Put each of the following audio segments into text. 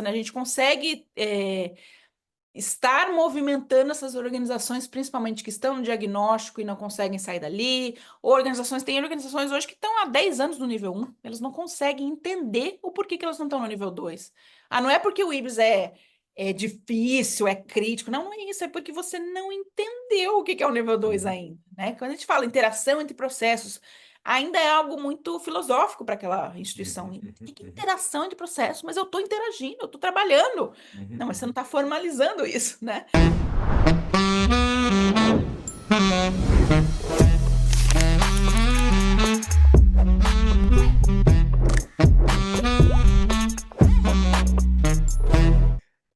né? A gente consegue estar movimentando essas organizações, principalmente que estão no diagnóstico e não conseguem sair dali. Tem organizações hoje que estão há 10 anos no nível 1, elas não conseguem entender o porquê que elas não estão no nível 2. Ah, não é porque o IBS é difícil, é crítico. Não, não é isso, é porque você não entendeu o que é o nível 2 Uhum, ainda, né? Quando a gente fala interação entre processos, ainda é algo muito filosófico para aquela instituição. uhum, O uhum, que é uhum, interação entre processos? Mas eu estou interagindo, eu estou trabalhando. uhum, Não, mas você não uhum. está formalizando isso, né?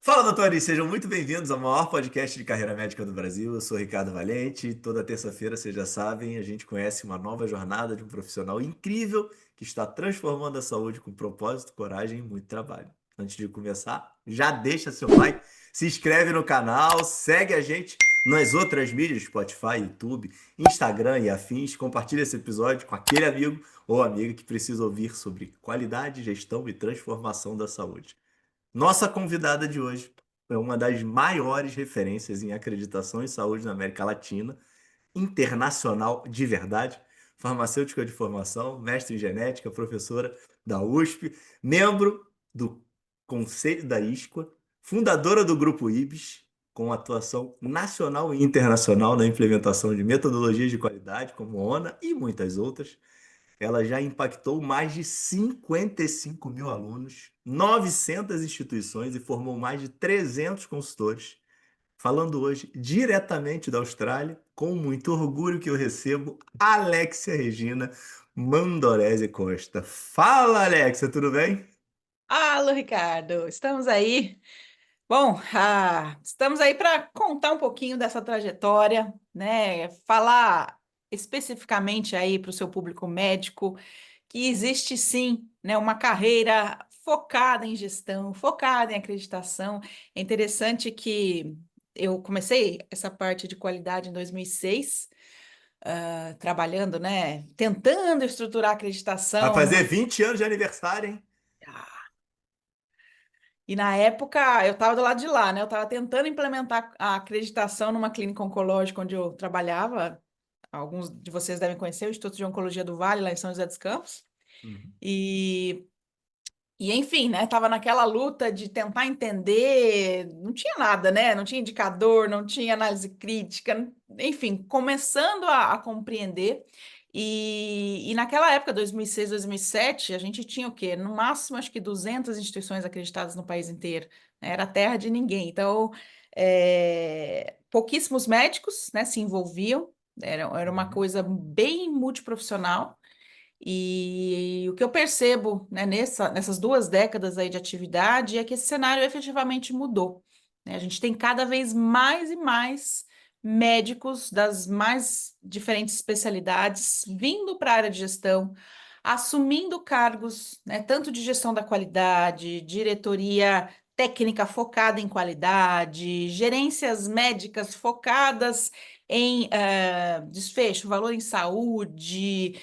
Fala, doutores, sejam muito bem-vindos ao maior podcast de carreira médica do Brasil. Eu sou Ricardo Valente e toda terça-feira, vocês já sabem, a gente conhece uma nova jornada de um profissional incrível que está transformando a saúde com propósito, coragem e muito trabalho. Antes de começar, já deixa seu like, se inscreve no canal, segue a gente nas outras mídias, Spotify, YouTube, Instagram e afins. Compartilha esse episódio com aquele amigo ou amiga que precisa ouvir sobre qualidade, gestão e transformação da saúde. Nossa convidada de hoje é uma das maiores referências em acreditação em saúde na América Latina, internacional de verdade, farmacêutica de formação, mestre em genética, professora da USP, membro do Conselho da ISQA, fundadora do Grupo IBS, com atuação nacional e internacional na implementação de metodologias de qualidade, como ONA e muitas outras. Ela já impactou mais de 55 mil alunos, 900 instituições e formou mais de 300 consultores. Falando hoje diretamente da Austrália, com muito orgulho que eu recebo, Alexia Regina Mandorese Costa. Fala, Alexia, tudo bem? Alô, Ricardo, estamos aí. Bom, estamos aí para contar um pouquinho dessa trajetória, né? Falar especificamente aí para o seu público médico que existe sim, né, uma carreira focada em gestão, focada em acreditação. É interessante que eu comecei essa parte de qualidade em 2006, trabalhando, né, tentando estruturar a Vai acreditação fazer numa. 20 anos de aniversário, hein? E na época eu estava do lado de lá, né? Eu estava tentando implementar a acreditação numa clínica oncológica onde eu trabalhava. Alguns de vocês devem conhecer o Instituto de Oncologia do Vale, lá em São José dos Campos. Uhum. E, enfim, né? Tava naquela luta de tentar entender. Não tinha nada, né? Não tinha indicador, não tinha análise crítica. Enfim, começando a compreender. E naquela época, 2006, 2007, a gente tinha o quê? No máximo, acho que 200 instituições acreditadas no país inteiro, né? Era terra de ninguém. Então, pouquíssimos médicos, né, se envolviam. Era uma Uhum. coisa bem multiprofissional. E o que eu percebo, né, nessas 2 décadas aí de atividade é que esse cenário efetivamente mudou, né? A gente tem cada vez mais e mais médicos das mais diferentes especialidades vindo para a área de gestão, assumindo cargos, né, tanto de gestão da qualidade, diretoria técnica focada em qualidade, gerências médicas focadas em desfecho, valor em saúde,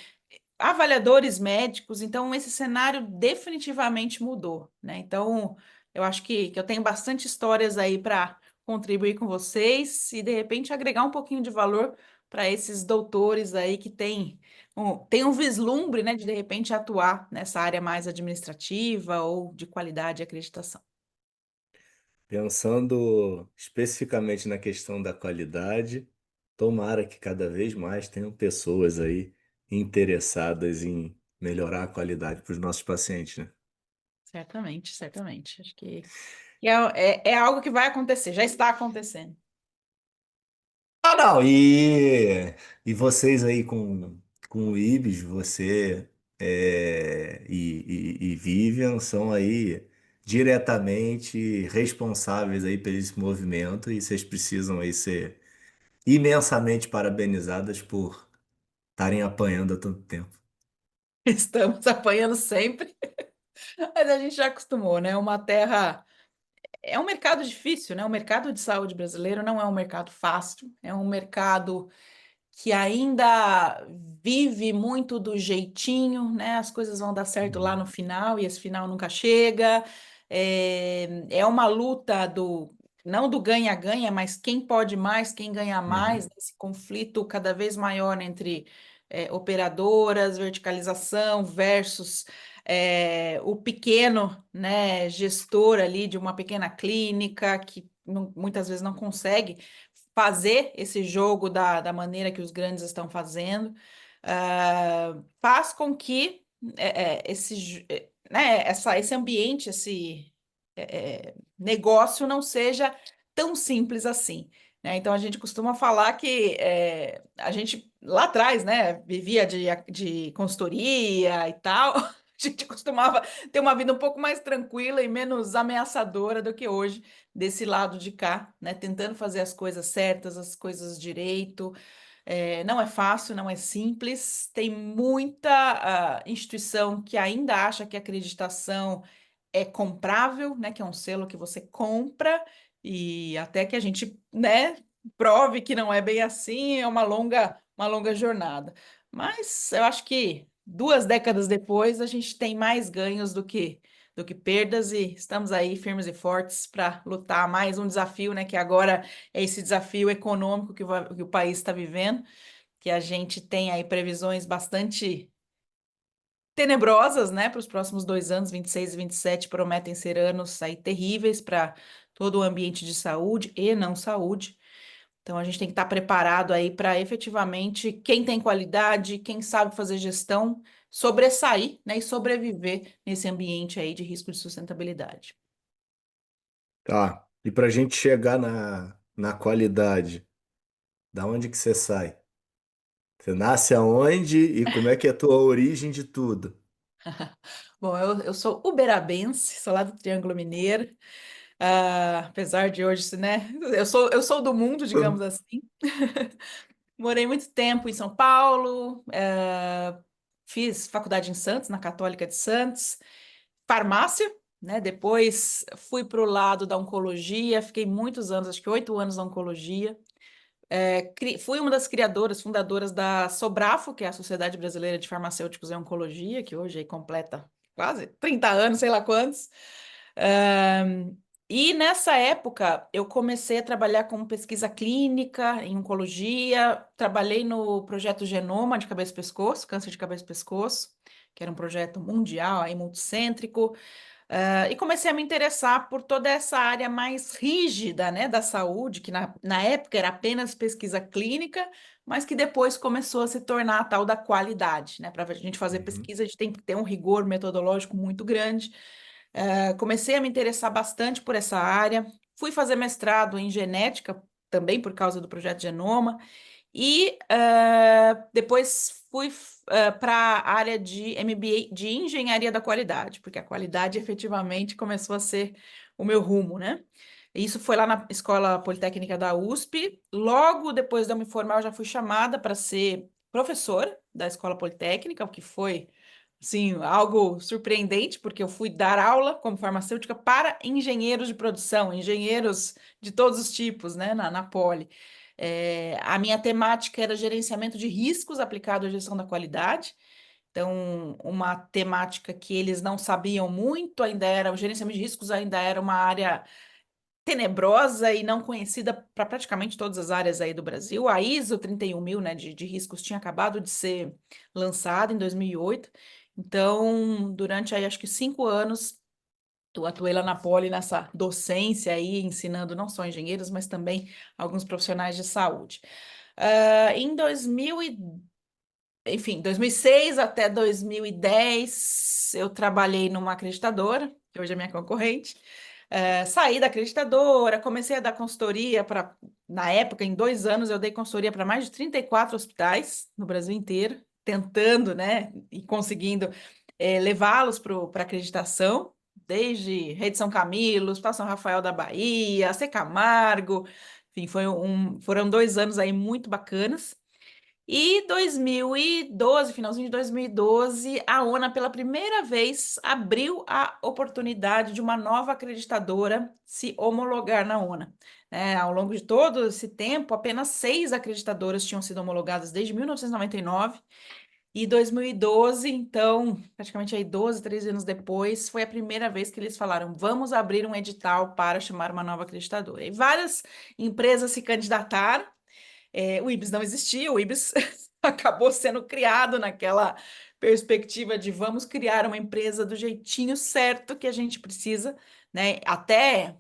avaliadores médicos. Então esse cenário definitivamente mudou, né? Então eu acho que eu tenho bastante histórias aí para contribuir com vocês e de repente agregar um pouquinho de valor para esses doutores aí que têm um vislumbre, né, de repente atuar nessa área mais administrativa ou de qualidade e acreditação. Pensando especificamente na questão da qualidade, tomara que cada vez mais tenham pessoas aí interessadas em melhorar a qualidade para os nossos pacientes, né? Certamente, certamente. Acho que é algo que vai acontecer, já está acontecendo. Ah, não, e vocês aí com o Ibis, você e Vivian são aí diretamente responsáveis aí por esse movimento e vocês precisam aí ser imensamente parabenizadas por estarem apanhando há tanto tempo. Estamos apanhando sempre, mas a gente já acostumou, né? Uma terra. É um mercado difícil, né? O mercado de saúde brasileiro não é um mercado fácil, é um mercado que ainda vive muito do jeitinho, né? As coisas vão dar certo lá Uhum. no final e esse final nunca chega. é uma luta não do ganha-ganha, mas quem pode mais, quem ganha mais, Uhum. esse conflito cada vez maior entre operadoras, verticalização versus o pequeno, né, gestor ali de uma pequena clínica que muitas vezes não consegue fazer esse jogo da maneira que os grandes estão fazendo, faz com que esse ambiente, esse negócio não seja tão simples assim. Né? Então a gente costuma falar que a gente lá atrás, né, vivia de consultoria e tal. A gente costumava ter uma vida um pouco mais tranquila e menos ameaçadora do que hoje, desse lado de cá, né? Tentando fazer as coisas certas, as coisas direito. Não é fácil, não é simples. Tem muita instituição que ainda acha que a acreditação é comprável, né? Que é um selo que você compra e até que a gente, né, prove que não é bem assim, é uma longa jornada. Mas eu acho que 2 décadas depois a gente tem mais ganhos do que perdas e estamos aí firmes e fortes para lutar mais um desafio, né? Que agora é esse desafio econômico que o país está vivendo, que a gente tem aí previsões bastante tenebrosas, né, para os próximos 2 anos, 26 e 27, prometem ser anos aí terríveis para todo o ambiente de saúde e não saúde. Então a gente tem que estar preparado aí para efetivamente quem tem qualidade, quem sabe fazer gestão, sobressair, né, e sobreviver nesse ambiente aí de risco de sustentabilidade. Tá. E para a gente chegar na qualidade, da onde que você sai? Você nasce aonde e como é que é a tua origem de tudo? Bom, eu sou uberabense, sou lá do Triângulo Mineiro, apesar de hoje, né, eu sou do mundo, digamos assim. Morei muito tempo em São Paulo, fiz faculdade em Santos, na Católica de Santos, farmácia, né? Depois fui para o lado da oncologia, fiquei muitos anos, acho que 8 anos na oncologia. Fui uma das criadoras, fundadoras da Sobrafo, que é a Sociedade Brasileira de Farmacêuticos em Oncologia, que hoje aí completa quase 30 anos, sei lá quantos. Ahn, e nessa época eu comecei a trabalhar com pesquisa clínica em oncologia, trabalhei no projeto Genoma de cabeça e pescoço, câncer de cabeça e pescoço, que era um projeto mundial, aí, multicêntrico. E comecei a me interessar por toda essa área mais rígida, né, da saúde, que na época era apenas pesquisa clínica, mas que depois começou a se tornar a tal da qualidade, né? Para a gente fazer Uhum. pesquisa, a gente tem que ter um rigor metodológico muito grande. Comecei a me interessar bastante por essa área, fui fazer mestrado em genética, também por causa do projeto Genoma, e depois fui para a área de MBA de engenharia da qualidade, porque a qualidade efetivamente começou a ser o meu rumo, né? Isso foi lá na Escola Politécnica da USP. Logo depois de eu me formar, eu já fui chamada para ser professora da Escola Politécnica, o que foi, assim, algo surpreendente, porque eu fui dar aula como farmacêutica para engenheiros de produção, engenheiros de todos os tipos, né, na Poli. A minha temática era gerenciamento de riscos aplicado à gestão da qualidade. Então, uma temática que eles não sabiam muito, ainda era, o gerenciamento de riscos ainda era uma área tenebrosa e não conhecida para praticamente todas as áreas aí do Brasil. A ISO 31000, né, de riscos tinha acabado de ser lançada em 2008. Então, durante aí, acho que 5 anos, eu atuei lá na Poli nessa docência aí, ensinando não só engenheiros, mas também alguns profissionais de saúde. Em 2006 até 2010, eu trabalhei numa acreditadora, que hoje é minha concorrente. Saí da acreditadora, comecei a dar consultoria para, na época, em 2 anos, eu dei consultoria para mais de 34 hospitais no Brasil inteiro, tentando, né, e conseguindo levá-los para acreditação, desde Rede São Camilo, Hospital São Rafael da Bahia, C. Camargo, enfim, foram 2 anos aí muito bacanas. E 2012, finalzinho de 2012, a ONA pela primeira vez abriu a oportunidade de uma nova acreditadora se homologar na ONA. Ao longo de todo esse tempo, apenas 6 acreditadoras tinham sido homologadas desde 1999. E 2012, então, praticamente aí 12, 13 anos depois, foi a primeira vez que eles falaram: vamos abrir um edital para chamar uma nova acreditadora. E várias empresas se candidataram. O IBS não existia, o IBS acabou sendo criado naquela perspectiva de vamos criar uma empresa do jeitinho certo que a gente precisa, né? Até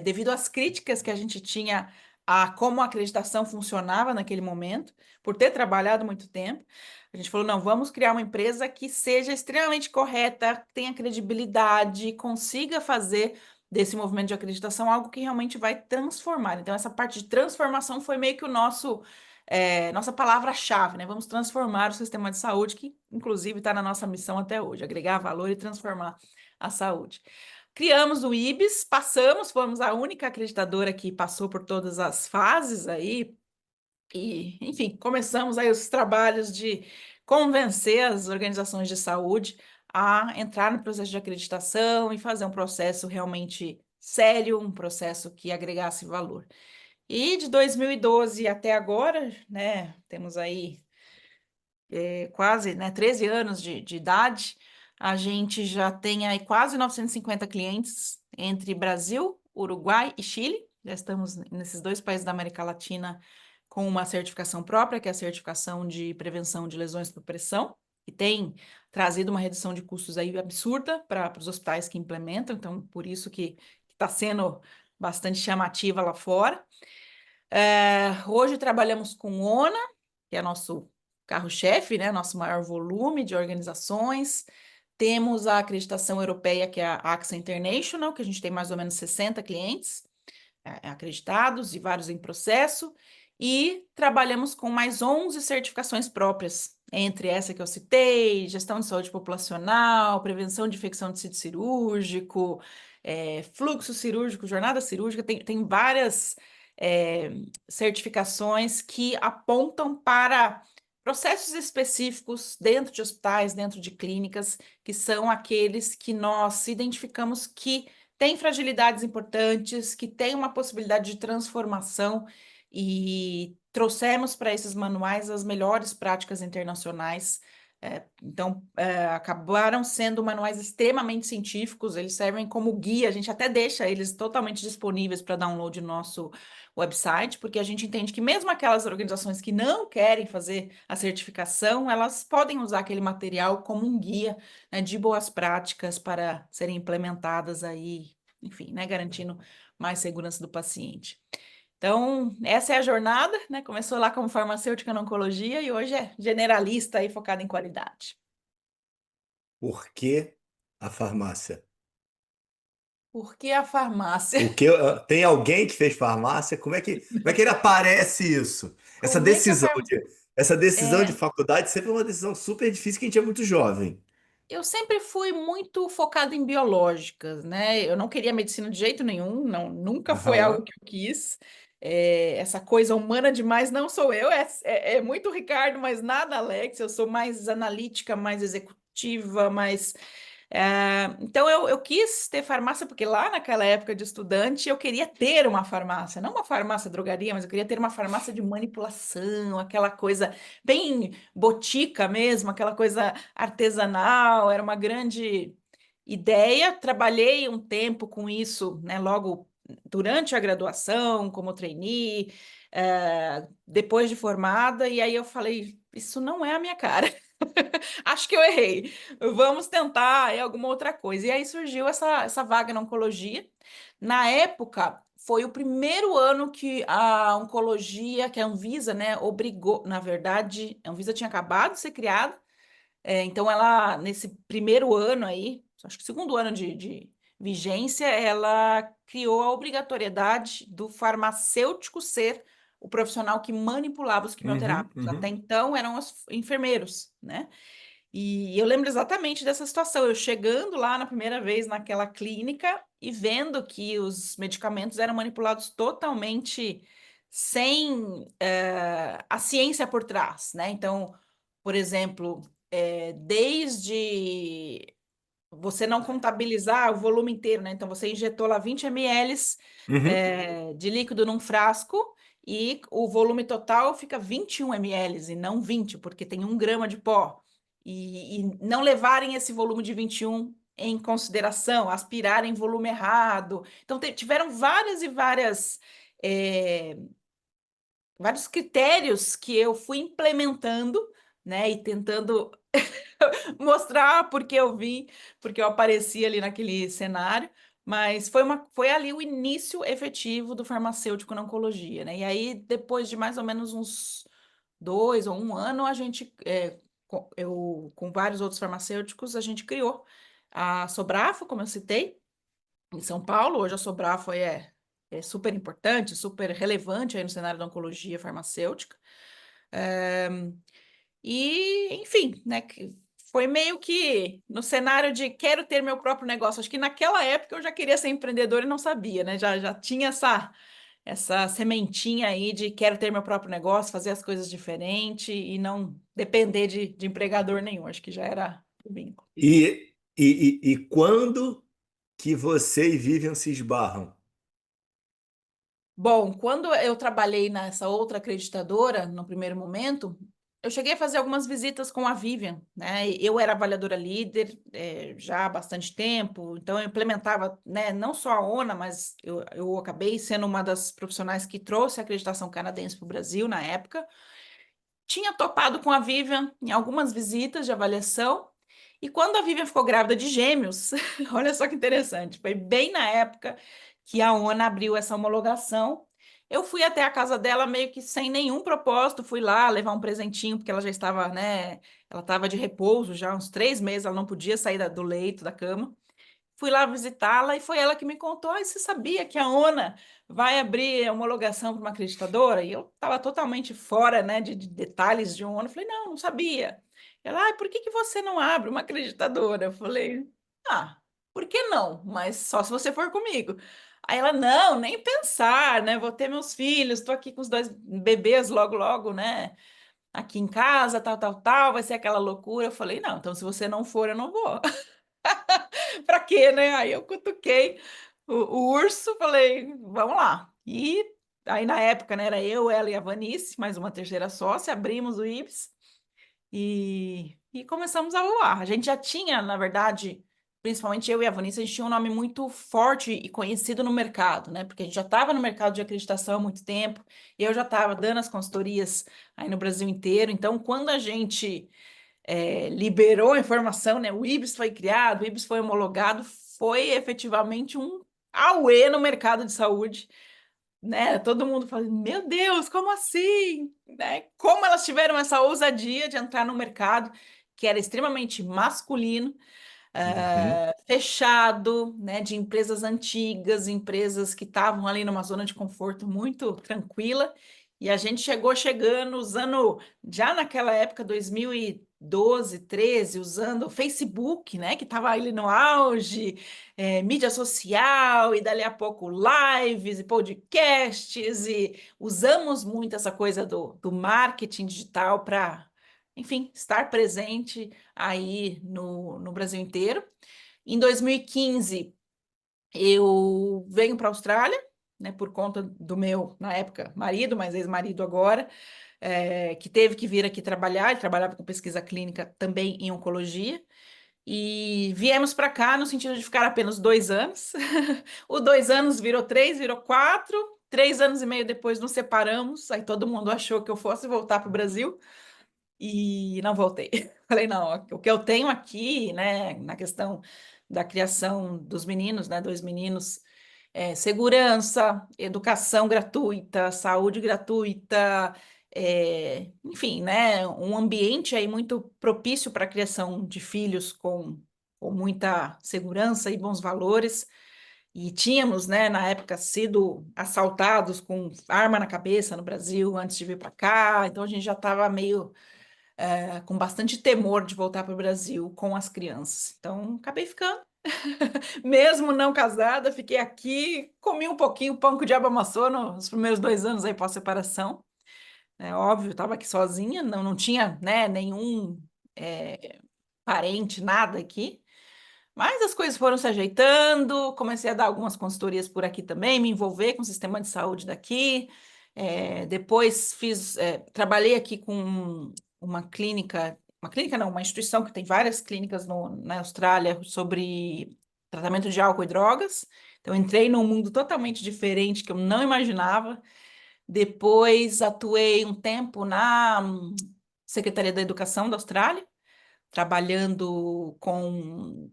devido às críticas que a gente tinha a como a acreditação funcionava naquele momento, por ter trabalhado muito tempo, a gente falou, não, vamos criar uma empresa que seja extremamente correta, tenha credibilidade, consiga fazer desse movimento de acreditação algo que realmente vai transformar. Então, essa parte de transformação foi meio que o nossa palavra-chave, né? Vamos transformar o sistema de saúde, que inclusive está na nossa missão até hoje, agregar valor e transformar a saúde. Criamos o IBS, fomos a única acreditadora que passou por todas as fases aí, e, enfim, começamos aí os trabalhos de convencer as organizações de saúde a entrar no processo de acreditação e fazer um processo realmente sério, um processo que agregasse valor. E de 2012 até agora, né, temos aí quase, né, 13 anos de idade, a gente já tem aí quase 950 clientes entre Brasil, Uruguai e Chile. Já estamos nesses dois países da América Latina com uma certificação própria, que é a certificação de prevenção de lesões por pressão, que tem trazido uma redução de custos aí absurda para os hospitais que implementam, então por isso que está sendo bastante chamativa lá fora. Hoje trabalhamos com ONA, que é nosso carro-chefe, né? Nosso maior volume de organizações. Temos a acreditação europeia, que é a AXA International, que a gente tem mais ou menos 60 clientes acreditados e vários em processo. E trabalhamos com mais 11 certificações próprias, entre essa que eu citei, gestão de saúde populacional, prevenção de infecção de sítio cirúrgico, fluxo cirúrgico, jornada cirúrgica, tem várias é, certificações que apontam para processos específicos dentro de hospitais, dentro de clínicas, que são aqueles que nós identificamos que têm fragilidades importantes, que têm uma possibilidade de transformação e trouxemos para esses manuais as melhores práticas internacionais. Então, acabaram sendo manuais extremamente científicos, eles servem como guia, a gente até deixa eles totalmente disponíveis para download no nosso website, porque a gente entende que mesmo aquelas organizações que não querem fazer a certificação, elas podem usar aquele material como um guia, né, de boas práticas para serem implementadas aí, enfim, né, garantindo mais segurança do paciente. Então, essa é a jornada, né? Começou lá como farmacêutica na oncologia e hoje é generalista e focada em qualidade. Por que a farmácia? Por que a farmácia? O que tem alguém que fez farmácia? Como é que ele aparece isso? Essa Como é que a decisão farmácia... de essa decisão de É, faculdade sempre é uma decisão super difícil que a gente é muito jovem. eu sempre fui muito focada em biológicas, né? Eu não queria medicina de jeito nenhum, não, nunca foi algo Aham. que eu quis. Essa coisa humana demais não sou eu, é muito Ricardo, mas nada Alex. Eu sou mais analítica, mais executiva, mais então eu quis ter farmácia porque lá naquela época de estudante eu queria ter uma farmácia, não uma farmácia drogaria, mas eu queria ter uma farmácia de manipulação, aquela coisa bem botica mesmo, aquela coisa artesanal, era uma grande ideia. Trabalhei um tempo com isso, né, logo durante a graduação, como trainee, depois de formada, e aí eu falei, isso não é a minha cara. Acho que eu errei. Vamos tentar alguma outra coisa. E aí surgiu essa vaga na oncologia. Na época, foi o primeiro ano que a oncologia, que a Anvisa, né, obrigou. Na verdade, a Anvisa tinha acabado de ser criada. Então, ela, nesse primeiro ano aí, acho que segundo ano de vigência, ela criou a obrigatoriedade do farmacêutico ser o profissional que manipulava os Uhum, quimioterápicos. Até uhum. então, eram os enfermeiros, né? E eu lembro exatamente dessa situação, eu chegando lá na primeira vez naquela clínica e vendo que os medicamentos eram manipulados totalmente sem a ciência por trás, né? Então, por exemplo, desde você não contabilizar o volume inteiro, né? Então, você injetou lá 20 ml Uhum. de líquido num frasco e o volume total fica 21 ml e não 20, porque tem 1 grama de pó. E não levarem esse volume de 21 em consideração, aspirarem volume errado. Então, tiveram várias e várias. Vários critérios que eu fui implementando, né, e tentando mostrar porque eu vim, porque eu apareci ali naquele cenário, mas foi ali o início efetivo do farmacêutico na oncologia, né? E aí, depois de mais ou menos uns 2 ou 1 ano, eu, com vários outros farmacêuticos, a gente criou a Sobrafo, como eu citei, em São Paulo. Hoje a Sobrafo é super importante, super relevante aí no cenário da oncologia farmacêutica. Enfim, né, foi meio que no cenário de quero ter meu próprio negócio. Acho que naquela época eu já queria ser empreendedora e não sabia, né? Já tinha essa sementinha aí de quero ter meu próprio negócio, fazer as coisas diferente e não depender de empregador nenhum. Acho que já era o bingo. E quando que você e Vivian se esbarram? Bom, quando eu trabalhei nessa outra acreditadora, no primeiro momento, eu cheguei a fazer algumas visitas com a Vivian, né? Eu era avaliadora líder, já há bastante tempo, então eu implementava, né, não só a ONA, mas eu acabei sendo uma das profissionais que trouxe a acreditação canadense para o Brasil na época. Tinha topado com a Vivian em algumas visitas de avaliação, e quando a Vivian ficou grávida de gêmeos, olha só que interessante, foi bem na época que a ONA abriu essa homologação. Eu fui até a casa dela meio que sem nenhum propósito, fui lá levar um presentinho, porque ela já estava, né, ela estava de repouso já há uns 3 meses, ela não podia sair do leito, da cama. Fui lá visitá-la e foi ela que me contou: "Ai, você sabia que a ONA vai abrir a homologação para uma acreditadora?" E eu estava totalmente fora, né, de detalhes de ONA. Eu falei: "Não, não sabia." Ela: "Ai, por que que você não abre uma acreditadora?" Eu falei: "Ah, por que não? Mas só se você for comigo." Aí ela: "Não, nem pensar, né? Vou ter meus filhos, estou aqui com os 2 bebês logo, logo, né? Aqui em casa, tal, tal, tal, vai ser aquela loucura." Eu falei: "Não, então se você não for, eu não vou." Pra quê, né? Aí eu cutuquei o urso, falei, vamos lá. E aí, na época, né, era eu, ela e a Vanice, mais uma terceira sócia, abrimos o IBS e começamos a voar. A gente já tinha, na verdade, principalmente eu e a Vanice, a gente tinha um nome muito forte e conhecido no mercado, né? Porque a gente já estava no mercado de acreditação há muito tempo, eu já estava dando as consultorias aí no Brasil inteiro. Então, quando a gente liberou a informação, né? O IBS foi criado, o IBS foi homologado, foi efetivamente um auê no mercado de saúde, né? Todo mundo falando, meu Deus, como assim? Né? Como elas tiveram essa ousadia de entrar no mercado que era extremamente masculino, Uhum. fechado, né? De empresas antigas, empresas que estavam ali numa zona de conforto muito tranquila. E a gente chegando, usando, já naquela época, 2012, 13, usando o Facebook, né, que estava ali no auge, mídia social, e dali a pouco lives e podcasts, e usamos muito essa coisa do marketing digital para, enfim, estar presente aí no Brasil inteiro. Em 2015, eu venho para a Austrália, né, por conta do meu, na época, marido, mas ex-marido agora, que teve que vir aqui trabalhar. Ele trabalhava com pesquisa clínica também em oncologia. E viemos para cá no sentido de ficar apenas 2 anos. O 2 anos virou 3, virou 4. 3 anos e meio depois nos separamos. Aí todo mundo achou que eu fosse voltar para o Brasil e não voltei. Falei, não, o que eu tenho aqui, né, na questão da criação dos meninos, né, 2 meninos, segurança, educação gratuita, saúde gratuita, enfim, né, um ambiente aí muito propício para a criação de filhos com muita segurança e bons valores. E tínhamos, né, na época, sido assaltados com arma na cabeça no Brasil antes de vir para cá, então a gente já estava meio com bastante temor de voltar para o Brasil com as crianças. Então, acabei ficando. Mesmo não casada, fiquei aqui, comi um pouquinho, o pão que o diabo amassou nos primeiros 2 anos aí pós-separação. É óbvio, estava aqui sozinha, não tinha, né, nenhum parente, nada aqui. Mas as coisas foram se ajeitando, comecei a dar algumas consultorias por aqui também, me envolver com o sistema de saúde daqui. Depois trabalhei aqui com uma clínica não, uma instituição que tem várias clínicas na Austrália sobre tratamento de álcool e drogas. Então, entrei num mundo totalmente diferente que eu não imaginava. Depois, atuei um tempo na Secretaria da Educação da Austrália, trabalhando com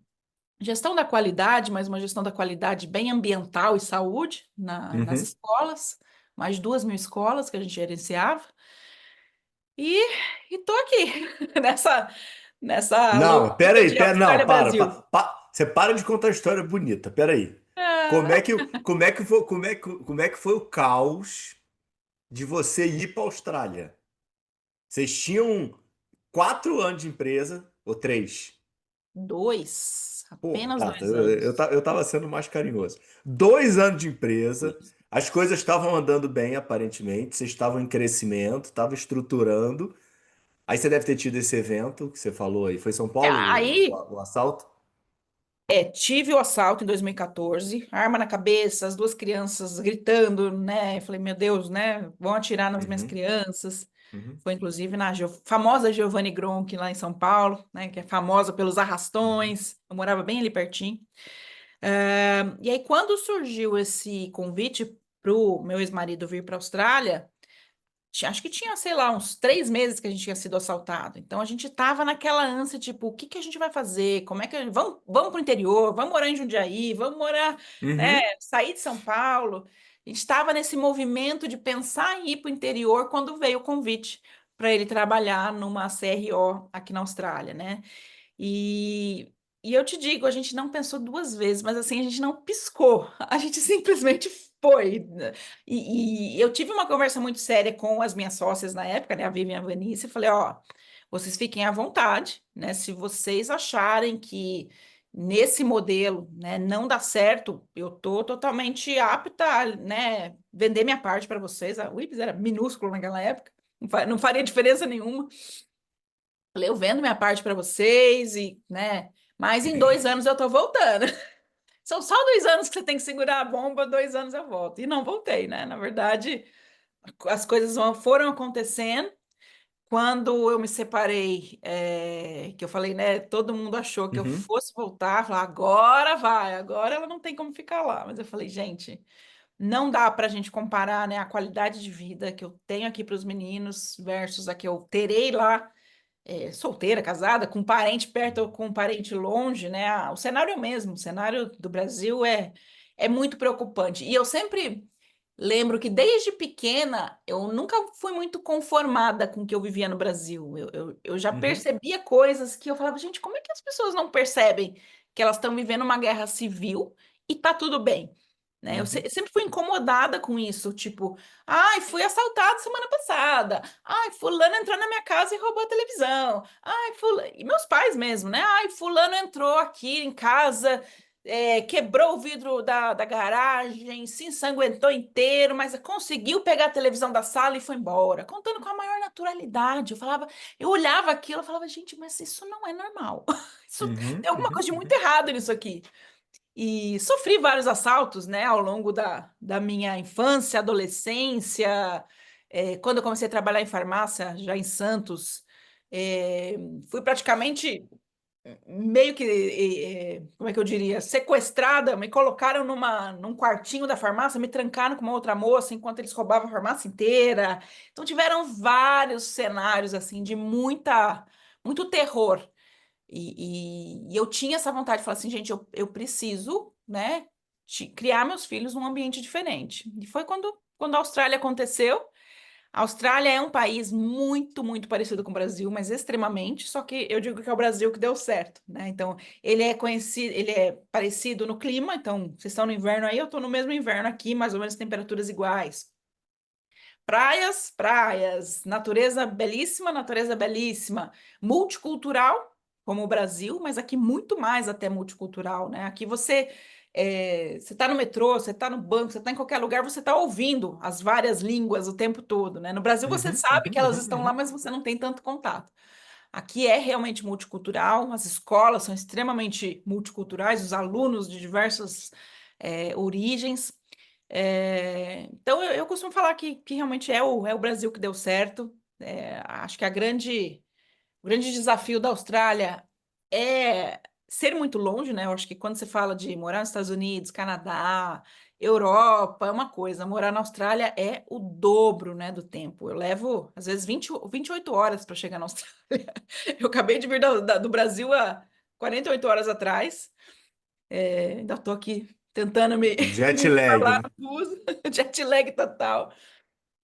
gestão da qualidade, mas uma gestão da qualidade bem ambiental e saúde nas Uhum. escolas, mais de 2.000 escolas que a gente gerenciava. E estou aqui nessa Não, pera loucura aí, de pera, não, Austrália-Brasil. você para de contar a história bonita, pera aí. Ah, Como é que foi o caos de você ir para a Austrália? Vocês tinham 4 anos de empresa, ou 3? Porra, apenas tá, 2 anos. eu tava sendo mais carinhoso. 2 anos de empresa, as coisas estavam andando bem, aparentemente, vocês estavam em crescimento, estavam estruturando. Aí você deve ter tido esse evento que você falou aí. Foi em São Paulo Aí o assalto? tive o assalto em 2014, arma na cabeça, as duas crianças gritando, né? Eu falei, meu Deus, né? Vão atirar nas minhas Uhum, crianças. uhum, Foi inclusive na famosa Giovanni Gronchi, lá em São Paulo, né? Que é famosa pelos uhum, arrastões. Eu morava bem ali pertinho. E aí, quando surgiu esse convite para o meu ex-marido vir para a Austrália, acho que tinha, sei lá, uns 3 meses que a gente tinha sido assaltado. Então a gente tava naquela ânsia, tipo, o que que a gente vai fazer? Como é que vamos para o interior? Vamos morar em Jundiaí? Vamos morar, né? uhum, Sair de São Paulo? A gente estava nesse movimento de pensar em ir para o interior quando veio o convite para ele trabalhar numa CRO aqui na Austrália, né? E, e eu te digo, a gente não pensou 2 vezes, mas assim, a gente não piscou, a gente simplesmente foi. E eu tive uma conversa muito séria com as minhas sócias na época, né, a Vivian e a Vanice, e falei, ó, vocês fiquem à vontade, né, se vocês acharem que nesse modelo, né, não dá certo, eu tô totalmente apta a, né, vender minha parte para vocês. A Whips era minúsculo naquela época, não faria diferença nenhuma. Falei, eu vendo minha parte para vocês e, né? Mas em 2 anos eu tô voltando. São só 2 anos que você tem que segurar a bomba, 2 anos eu volto. E não voltei, né? Na verdade, as coisas foram acontecendo. Quando eu me separei, que eu falei, né? Todo mundo achou que eu uhum, fosse voltar, falar, agora vai, agora ela não tem como ficar lá. Mas eu falei, gente, não dá para a gente comparar, né, a qualidade de vida que eu tenho aqui para os meninos versus a que eu terei lá solteira, casada, com um parente perto ou com um parente longe, né? O cenário é o mesmo, o cenário do Brasil é muito preocupante. E eu sempre lembro que desde pequena eu nunca fui muito conformada com o que eu vivia no Brasil. Eu já uhum, percebia coisas que eu falava, gente, como é que as pessoas não percebem que elas estão vivendo uma guerra civil e tá tudo bem? Né? Eu uhum, sempre fui incomodada com isso, tipo, ai, fui assaltado semana passada. Ai, fulano entrou na minha casa e roubou a televisão. Ai, fulano... E meus pais mesmo, né? Ai, fulano entrou aqui em casa, quebrou o vidro da garagem, se ensanguentou inteiro, mas conseguiu pegar a televisão da sala e foi embora, contando com a maior naturalidade. Eu olhava aquilo, eu falava, gente, mas isso não é normal. Isso, uhum, tem alguma uhum, coisa de muito uhum, errado nisso aqui. E sofri vários assaltos, né, ao longo da minha infância, adolescência. Quando eu comecei a trabalhar em farmácia, já em Santos, é, fui praticamente meio que, como é que eu diria, sequestrada. Me colocaram num quartinho da farmácia, me trancaram com uma outra moça enquanto eles roubavam a farmácia inteira. Então tiveram vários cenários assim de muito terror. E eu tinha essa vontade de falar assim, gente, eu preciso, né, criar meus filhos num ambiente diferente. E foi quando a Austrália aconteceu. A Austrália é um país muito, muito parecido com o Brasil, mas extremamente, só que eu digo que é o Brasil que deu certo, né? Então, ele é conhecido, ele é parecido no clima, então, vocês estão no inverno aí, eu estou no mesmo inverno aqui, mais ou menos temperaturas iguais. Praias, praias, natureza belíssima, multicultural, como o Brasil, mas aqui muito mais até multicultural, né? Aqui você está no metrô, você está no banco, você está em qualquer lugar, você está ouvindo as várias línguas o tempo todo, né? No Brasil você uhum, sabe que uhum, elas uhum, estão lá, uhum. mas você não tem tanto contato. Aqui é realmente multicultural, as escolas são extremamente multiculturais, os alunos de diversas origens. Então, eu costumo falar que realmente é o Brasil que deu certo. Acho que o grande desafio da Austrália é ser muito longe, né? Eu acho que quando você fala de morar nos Estados Unidos, Canadá, Europa, é uma coisa. Morar na Austrália é o dobro, né, do tempo. Eu levo, às vezes, 28 horas para chegar na Austrália. Eu acabei de vir do Brasil há 48 horas atrás. Ainda estou aqui tentando Jet me lag, falar né? no fuso, jet lag total.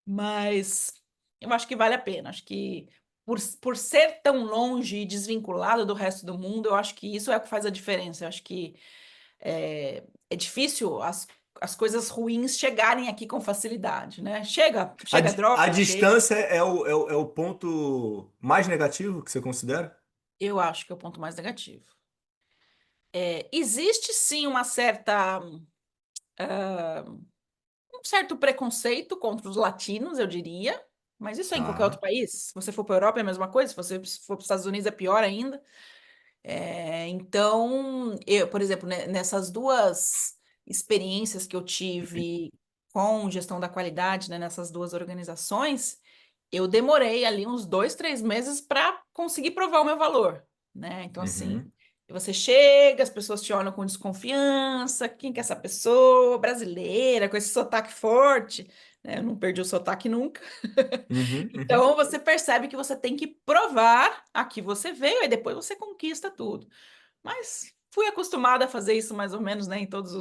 Mas eu acho que vale a pena. Acho que por ser tão longe e desvinculado do resto do mundo, eu acho que isso é o que faz a diferença. Eu acho que é difícil as coisas ruins chegarem aqui com facilidade, né? Chega droga, A chega. distância é o ponto mais negativo que você considera? Eu acho que é o ponto mais negativo. Existe sim um certo preconceito contra os latinos, eu diria, mas isso é em qualquer outro Tá. país. Se você for para a Europa é a mesma coisa, se você for para os Estados Unidos é pior ainda. Então, eu, por exemplo, nessas duas experiências que eu tive com gestão da qualidade, né, nessas duas organizações, eu demorei ali uns 2, 3 meses para conseguir provar o meu valor, né? Então, assim, Uhum. você chega, as pessoas te olham com desconfiança, quem que é essa pessoa brasileira, com esse sotaque forte, né? Eu não perdi o sotaque nunca. Uhum, uhum. Então, você percebe que você tem que provar a que você veio, e depois você conquista tudo. Mas fui acostumada a fazer isso mais ou menos, né, em todos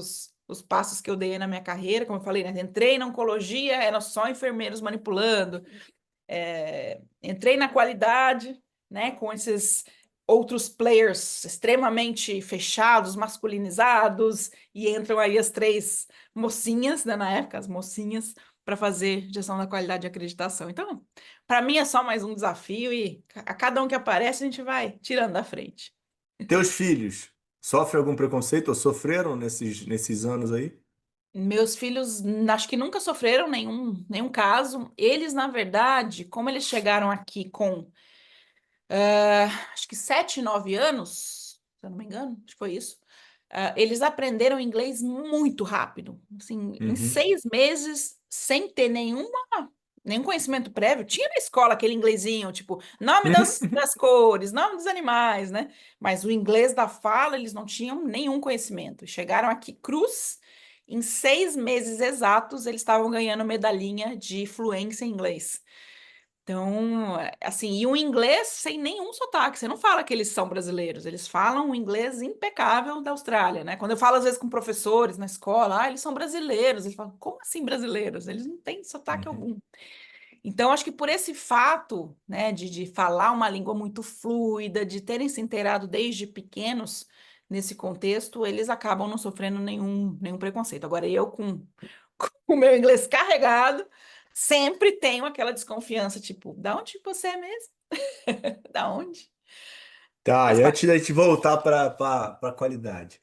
os passos que eu dei na minha carreira. Como eu falei, né, entrei na oncologia, eram só enfermeiros manipulando. Entrei na qualidade, né, com esses outros players extremamente fechados, masculinizados, e entram aí as três mocinhas, né, na época, as mocinhas, para fazer gestão da qualidade e acreditação. Então, para mim é só mais um desafio e a cada um que aparece a gente vai tirando da frente. Teus filhos sofrem algum preconceito ou sofreram nesses anos aí? Meus filhos acho que nunca sofreram nenhum caso. Eles, na verdade, como eles chegaram aqui com acho que 7, 9 anos, se eu não me engano, acho que foi isso. Eles aprenderam inglês muito rápido, assim, em Uhum. 6 meses, sem ter nenhum conhecimento prévio. Tinha na escola aquele inglesinho, tipo, nome das cores, nome dos animais, né? Mas o inglês da fala, eles não tinham nenhum conhecimento. Chegaram aqui cruz, em 6 meses exatos, eles estavam ganhando medalhinha de fluência em inglês. Então, assim, e o inglês sem nenhum sotaque. Você não fala que eles são brasileiros, eles falam o inglês impecável da Austrália, né? Quando eu falo às vezes com professores na escola, eles são brasileiros. Eles falam, como assim brasileiros? Eles não têm sotaque Uhum. algum. Então, acho que por esse fato, né, de falar uma língua muito fluida, de terem se inteirado desde pequenos nesse contexto, eles acabam não sofrendo nenhum preconceito. Agora, eu com o meu inglês carregado, sempre tenho aquela desconfiança, tipo, da onde você é mesmo? Da onde? Tá, Faz e parte. antes da gente voltar para a qualidade.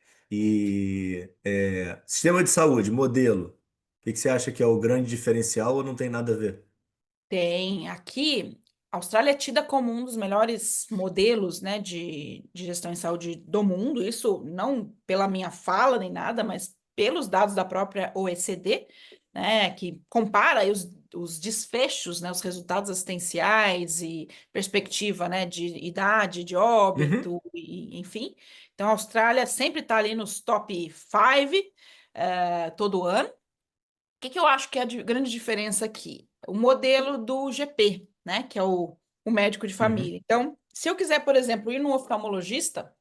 Sistema de saúde, modelo. O que você acha que é o grande diferencial ou não tem nada a ver? Tem aqui, a Austrália é tida como um dos melhores modelos, né, de gestão em saúde do mundo, isso não pela minha fala nem nada, mas pelos dados da própria OECD, né, que compara aí os desfechos, né, os resultados assistenciais e perspectiva, né, de idade, de Uhum. óbito, enfim. Então, a Austrália sempre está ali nos top 5, todo ano. Que eu acho que é a grande diferença aqui? O modelo do GP, né? Que é o médico de Uhum. família. Então, se eu quiser, por exemplo, ir no oftalmologista,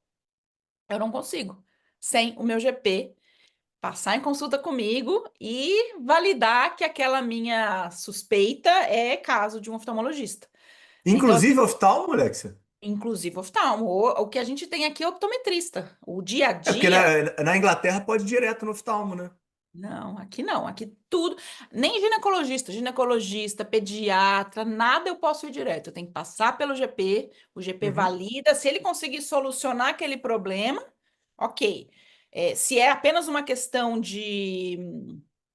eu não consigo. Sem o meu GP passar em consulta comigo e validar que aquela minha suspeita é caso de um oftalmologista. Então, Inclusive assim, oftalmo, Alexia? inclusive oftalmo. O que a gente tem aqui é optometrista. O dia a É porque dia. na Inglaterra pode ir direto no oftalmo, né? Não, aqui não, aqui tudo, nem ginecologista, pediatra, nada eu posso ir direto. Eu tenho que passar pelo GP, o GP Uhum. valida, se ele conseguir solucionar aquele problema, ok. Se é apenas uma questão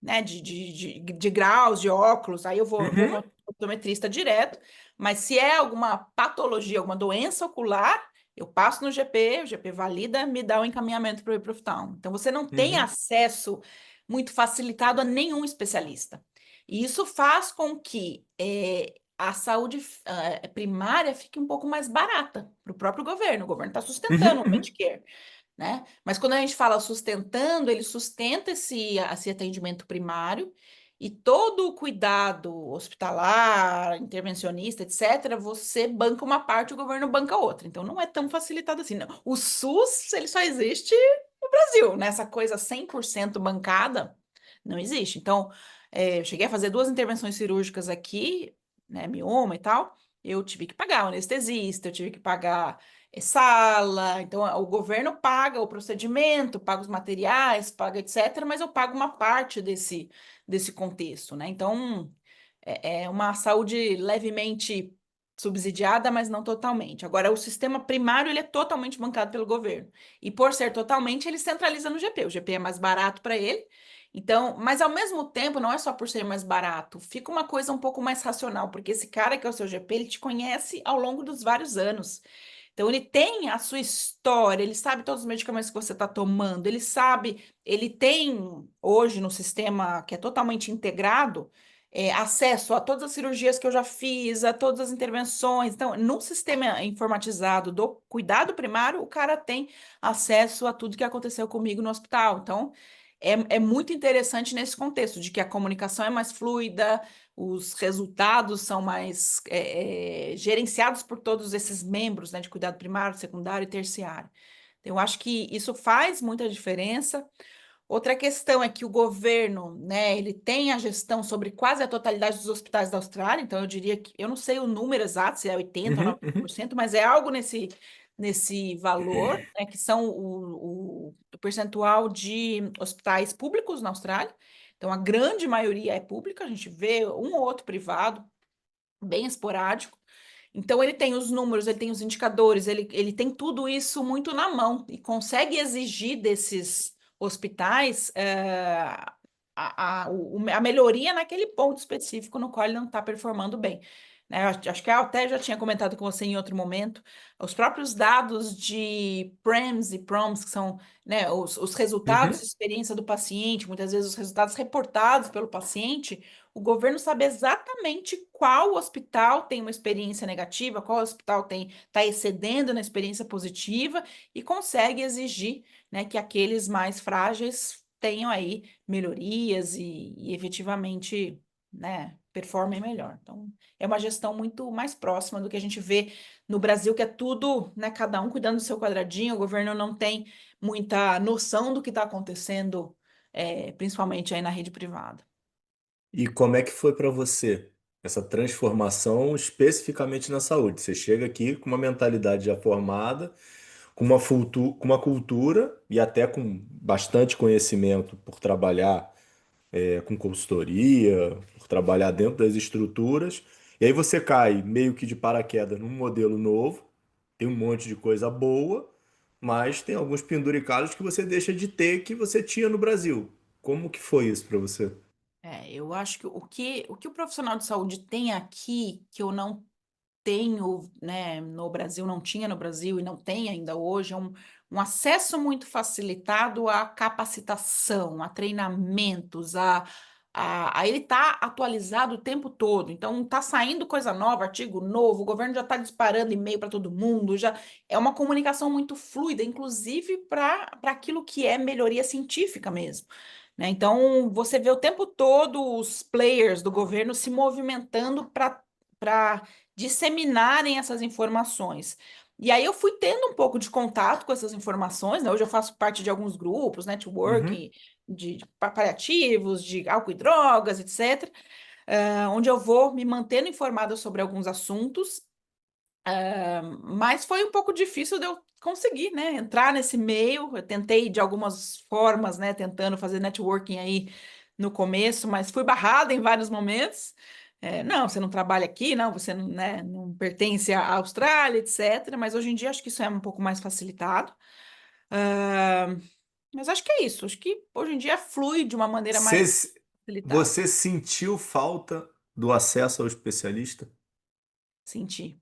né, de graus, de óculos, aí eu vou Uhum. no optometrista direto, mas se é alguma patologia, alguma doença ocular, eu passo no GP, o GP valida, me dá o encaminhamento para o ir para o oftalmo. Então, você não tem Uhum. acesso muito facilitado a nenhum especialista. E isso faz com que a saúde primária fique um pouco mais barata para o próprio governo. O governo está Uhum, sustentando o uhum. Medicare, né? Mas quando a gente fala sustentando, ele sustenta esse atendimento primário e todo o cuidado hospitalar, intervencionista, etc., você banca uma parte, o governo banca outra. Então não é tão facilitado assim, não. O SUS, ele só existe no Brasil, né? Essa coisa 100% bancada não existe. Então, eu cheguei a fazer 2 intervenções cirúrgicas aqui, né, mioma e tal, eu tive que pagar o anestesista, eu tive que pagar sala, então o governo paga o procedimento, paga os materiais, paga etc., mas eu pago uma parte desse contexto, né? Então é uma saúde levemente subsidiada, mas não totalmente. Agora, o sistema primário ele é totalmente bancado pelo governo. E por ser totalmente, ele centraliza no GP. O GP é mais barato para ele. Então, mas ao mesmo tempo, não é só por ser mais barato, fica uma coisa um pouco mais racional, porque esse cara que é o seu GP, ele te conhece ao longo dos vários anos. Então, ele tem a sua história, ele sabe todos os medicamentos que você está tomando, ele sabe, ele tem hoje no sistema que é totalmente integrado, acesso a todas as cirurgias que eu já fiz, a todas as intervenções. Então, no sistema informatizado do cuidado primário, o cara tem acesso a tudo que aconteceu comigo no hospital. Então, é muito interessante nesse contexto de que a comunicação é mais fluida, os resultados são mais gerenciados por todos esses membros, né, de cuidado primário, secundário e terciário. Então, eu acho que isso faz muita diferença. Outra questão é que o governo, né, ele tem a gestão sobre quase a totalidade dos hospitais da Austrália, então eu diria que, eu não sei o número exato, se é 80 ou Uhum, noventa por uhum. cento, mas é algo nesse valor, né, que são o percentual de hospitais públicos na Austrália. Então, a grande maioria é pública, a gente vê um ou outro privado, bem esporádico. Então, ele tem os números, ele tem os indicadores, ele tem tudo isso muito na mão e consegue exigir desses hospitais a melhoria naquele ponto específico no qual ele não está performando bem. Né? Eu acho que eu até já tinha comentado com você em outro momento, os próprios dados de PREMS e PROMS, que são, né, os resultados Uhum. de experiência do paciente, muitas vezes os resultados reportados pelo paciente, o governo sabe exatamente qual hospital tem uma experiência negativa, qual hospital está excedendo na experiência positiva e consegue exigir, né, que aqueles mais frágeis tenham aí melhorias e efetivamente, né, performem melhor. Então, é uma gestão muito mais próxima do que a gente vê no Brasil, que é tudo, né, cada um cuidando do seu quadradinho, o governo não tem muita noção do que está acontecendo, principalmente aí na rede privada. E como é que foi para você essa transformação especificamente na saúde? Você chega aqui com uma mentalidade já formada, com uma cultura e até com bastante conhecimento por trabalhar com consultoria, por trabalhar dentro das estruturas. E aí você cai meio que de paraquedas num modelo novo, tem um monte de coisa boa, mas tem alguns penduricados que você deixa de ter que você tinha no Brasil. Como que foi isso para você? Eu acho que o que o profissional de saúde tem aqui, que eu não tenho, né, no Brasil, não tinha no Brasil e não tem ainda hoje, é um acesso muito facilitado à capacitação, a treinamentos, a ele tá atualizado o tempo todo. Então, tá saindo coisa nova, artigo novo, o governo já está disparando e-mail para todo mundo, já é uma comunicação muito fluida, inclusive para aquilo que é melhoria científica mesmo. Né? Então, você vê o tempo todo os players do governo se movimentando para disseminarem essas informações. E aí eu fui tendo um pouco de contato com essas informações, né? Hoje eu faço parte de alguns grupos, Uhum. networking, de paliativos, de álcool e drogas, etc., onde eu vou me mantendo informada sobre alguns assuntos, mas foi um pouco difícil de eu conseguir, né, entrar nesse meio. Eu tentei de algumas formas, né, tentando fazer networking aí no começo, mas fui barrada em vários momentos. Não, você não trabalha aqui, não, você não, né, não pertence à Austrália, etc. Mas hoje em dia acho que isso é um pouco mais facilitado. Ah, mas acho que é isso. Acho que hoje em dia flui de uma maneira Você, mais facilitada. você sentiu falta do acesso ao especialista? Senti.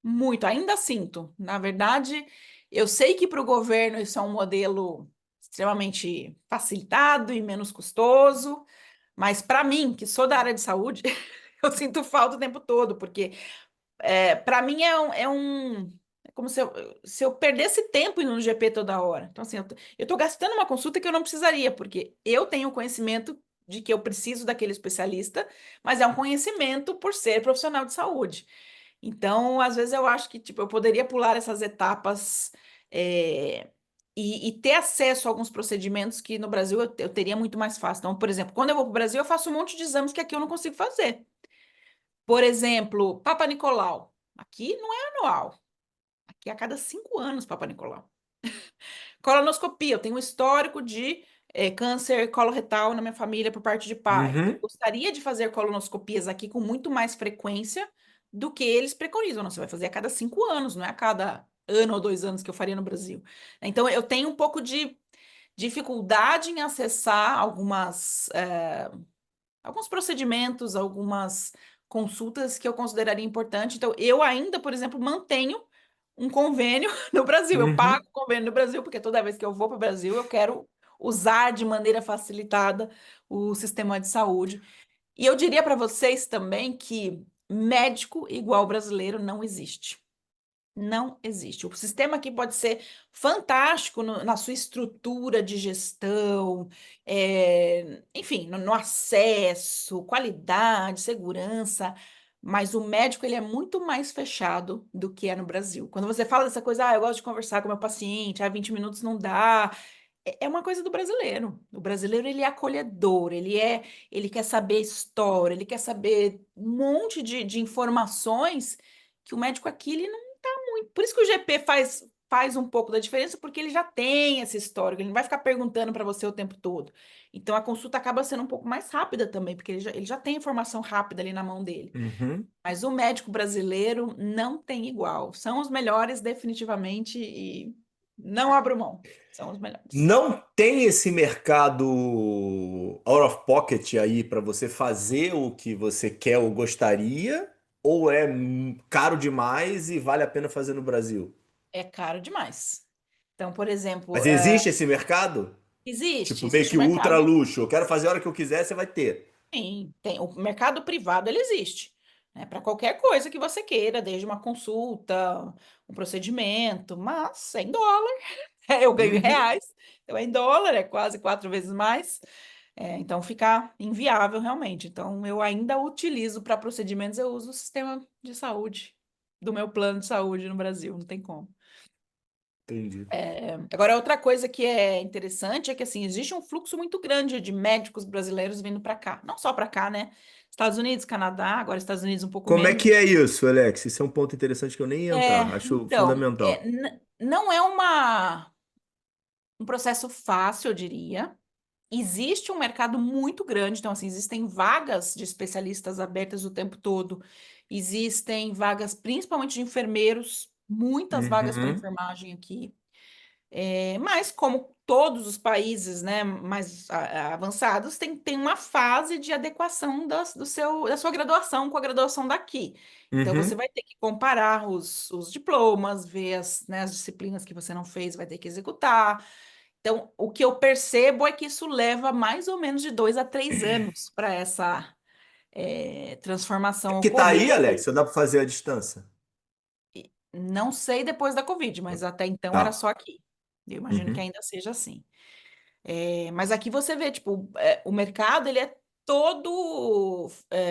Muito, ainda sinto. Na verdade, eu sei que para o governo isso é um modelo extremamente facilitado e menos custoso, mas para mim, que sou da área de saúde, eu sinto falta o tempo todo, porque para mim é como se eu perdesse tempo indo no GP toda hora. Então, assim, eu tô gastando uma consulta que eu não precisaria, porque eu tenho conhecimento de que eu preciso daquele especialista, mas é um conhecimento por ser profissional de saúde. Então, às vezes eu acho que tipo, eu poderia pular essas etapas é, e ter acesso a alguns procedimentos que no Brasil eu teria muito mais fácil. Então, por exemplo, quando eu vou para o Brasil, eu faço um monte de exames que aqui eu não consigo fazer. Por exemplo, Papa Nicolau. Aqui não é anual. Aqui é a cada 5 anos, Papa Nicolau. Colonoscopia. Eu tenho um histórico de câncer coloretal na minha família por parte de pai. Então, eu Uhum. gostaria de fazer colonoscopias aqui com muito mais frequência do que eles preconizam. Não, você vai fazer a cada 5 anos, não é a cada ano ou 2 anos que eu faria no Brasil. Então, eu tenho um pouco de dificuldade em acessar alguns procedimentos, algumas consultas que eu consideraria importante. Então, eu ainda, por exemplo, mantenho um convênio no Brasil. Eu pago Uhum. o convênio no Brasil, porque toda vez que eu vou para o Brasil, eu quero usar de maneira facilitada o sistema de saúde. E eu diria para vocês também que médico igual brasileiro não existe. Não existe. O sistema aqui pode ser fantástico na sua estrutura de gestão, enfim, no acesso, qualidade, segurança, mas o médico ele é muito mais fechado do que é no Brasil. Quando você fala dessa coisa, eu gosto de conversar com meu paciente, 20 minutos não dá, é uma coisa do brasileiro. O brasileiro ele é acolhedor, ele quer saber história, ele quer saber um monte de informações que o médico aqui ele não muito. Por isso que o GP faz um pouco da diferença, porque ele já tem essa história, ele não vai ficar perguntando para você o tempo todo. Então a consulta acaba sendo um pouco mais rápida também, porque ele já tem informação rápida ali na mão dele. Uhum. Mas o médico brasileiro não tem igual. São os melhores, definitivamente, e não abro mão. São os melhores. Não tem esse mercado out of pocket aí para você fazer o que você quer ou gostaria, ou é caro demais e vale a pena fazer no Brasil? É caro demais. Então, por exemplo, Mas existe esse mercado? Tipo, meio existe que o ultra mercado. luxo. Eu quero fazer a hora que eu quiser, você vai ter. Tem, tem. O mercado privado ele existe, né, para qualquer coisa que você queira, desde uma consulta, um procedimento, mas é em dólar. Eu ganho em Uhum. reais, então é em dólar, é quase 4 vezes mais. Então fica inviável realmente. Então eu ainda utilizo para procedimentos, eu uso o sistema de saúde do meu plano de saúde no Brasil, não tem como. Entendi. Agora, outra coisa que é interessante é que assim, existe um fluxo muito grande de médicos brasileiros vindo para cá. Não só para cá, né? Estados Unidos, Canadá, agora Estados Unidos um pouco Como é menos. que é isso, Alex? Isso é um ponto interessante que eu nem ia entrar. Acho Então, fundamental. não é um processo fácil, eu diria. Existe um mercado muito grande, então, assim, existem vagas de especialistas abertas o tempo todo. Existem vagas, principalmente de enfermeiros, muitas vagas para Uhum. enfermagem aqui. Mas, como todos os países, né, mais avançados, tem uma fase de adequação da sua graduação com a graduação daqui. Então, você Uhum. vai ter que comparar os diplomas, ver né, as disciplinas que você não fez, vai ter que executar. Então, o que eu percebo é que isso leva mais ou menos de 2 a 3 anos para essa É transformação que tá aí, ocorrer. Alex, ou dá para fazer à distância? Não sei depois da Covid, mas até então era Tá. só aqui. Eu imagino que Uhum. ainda seja assim. Mas aqui você vê, tipo, o mercado ele é todo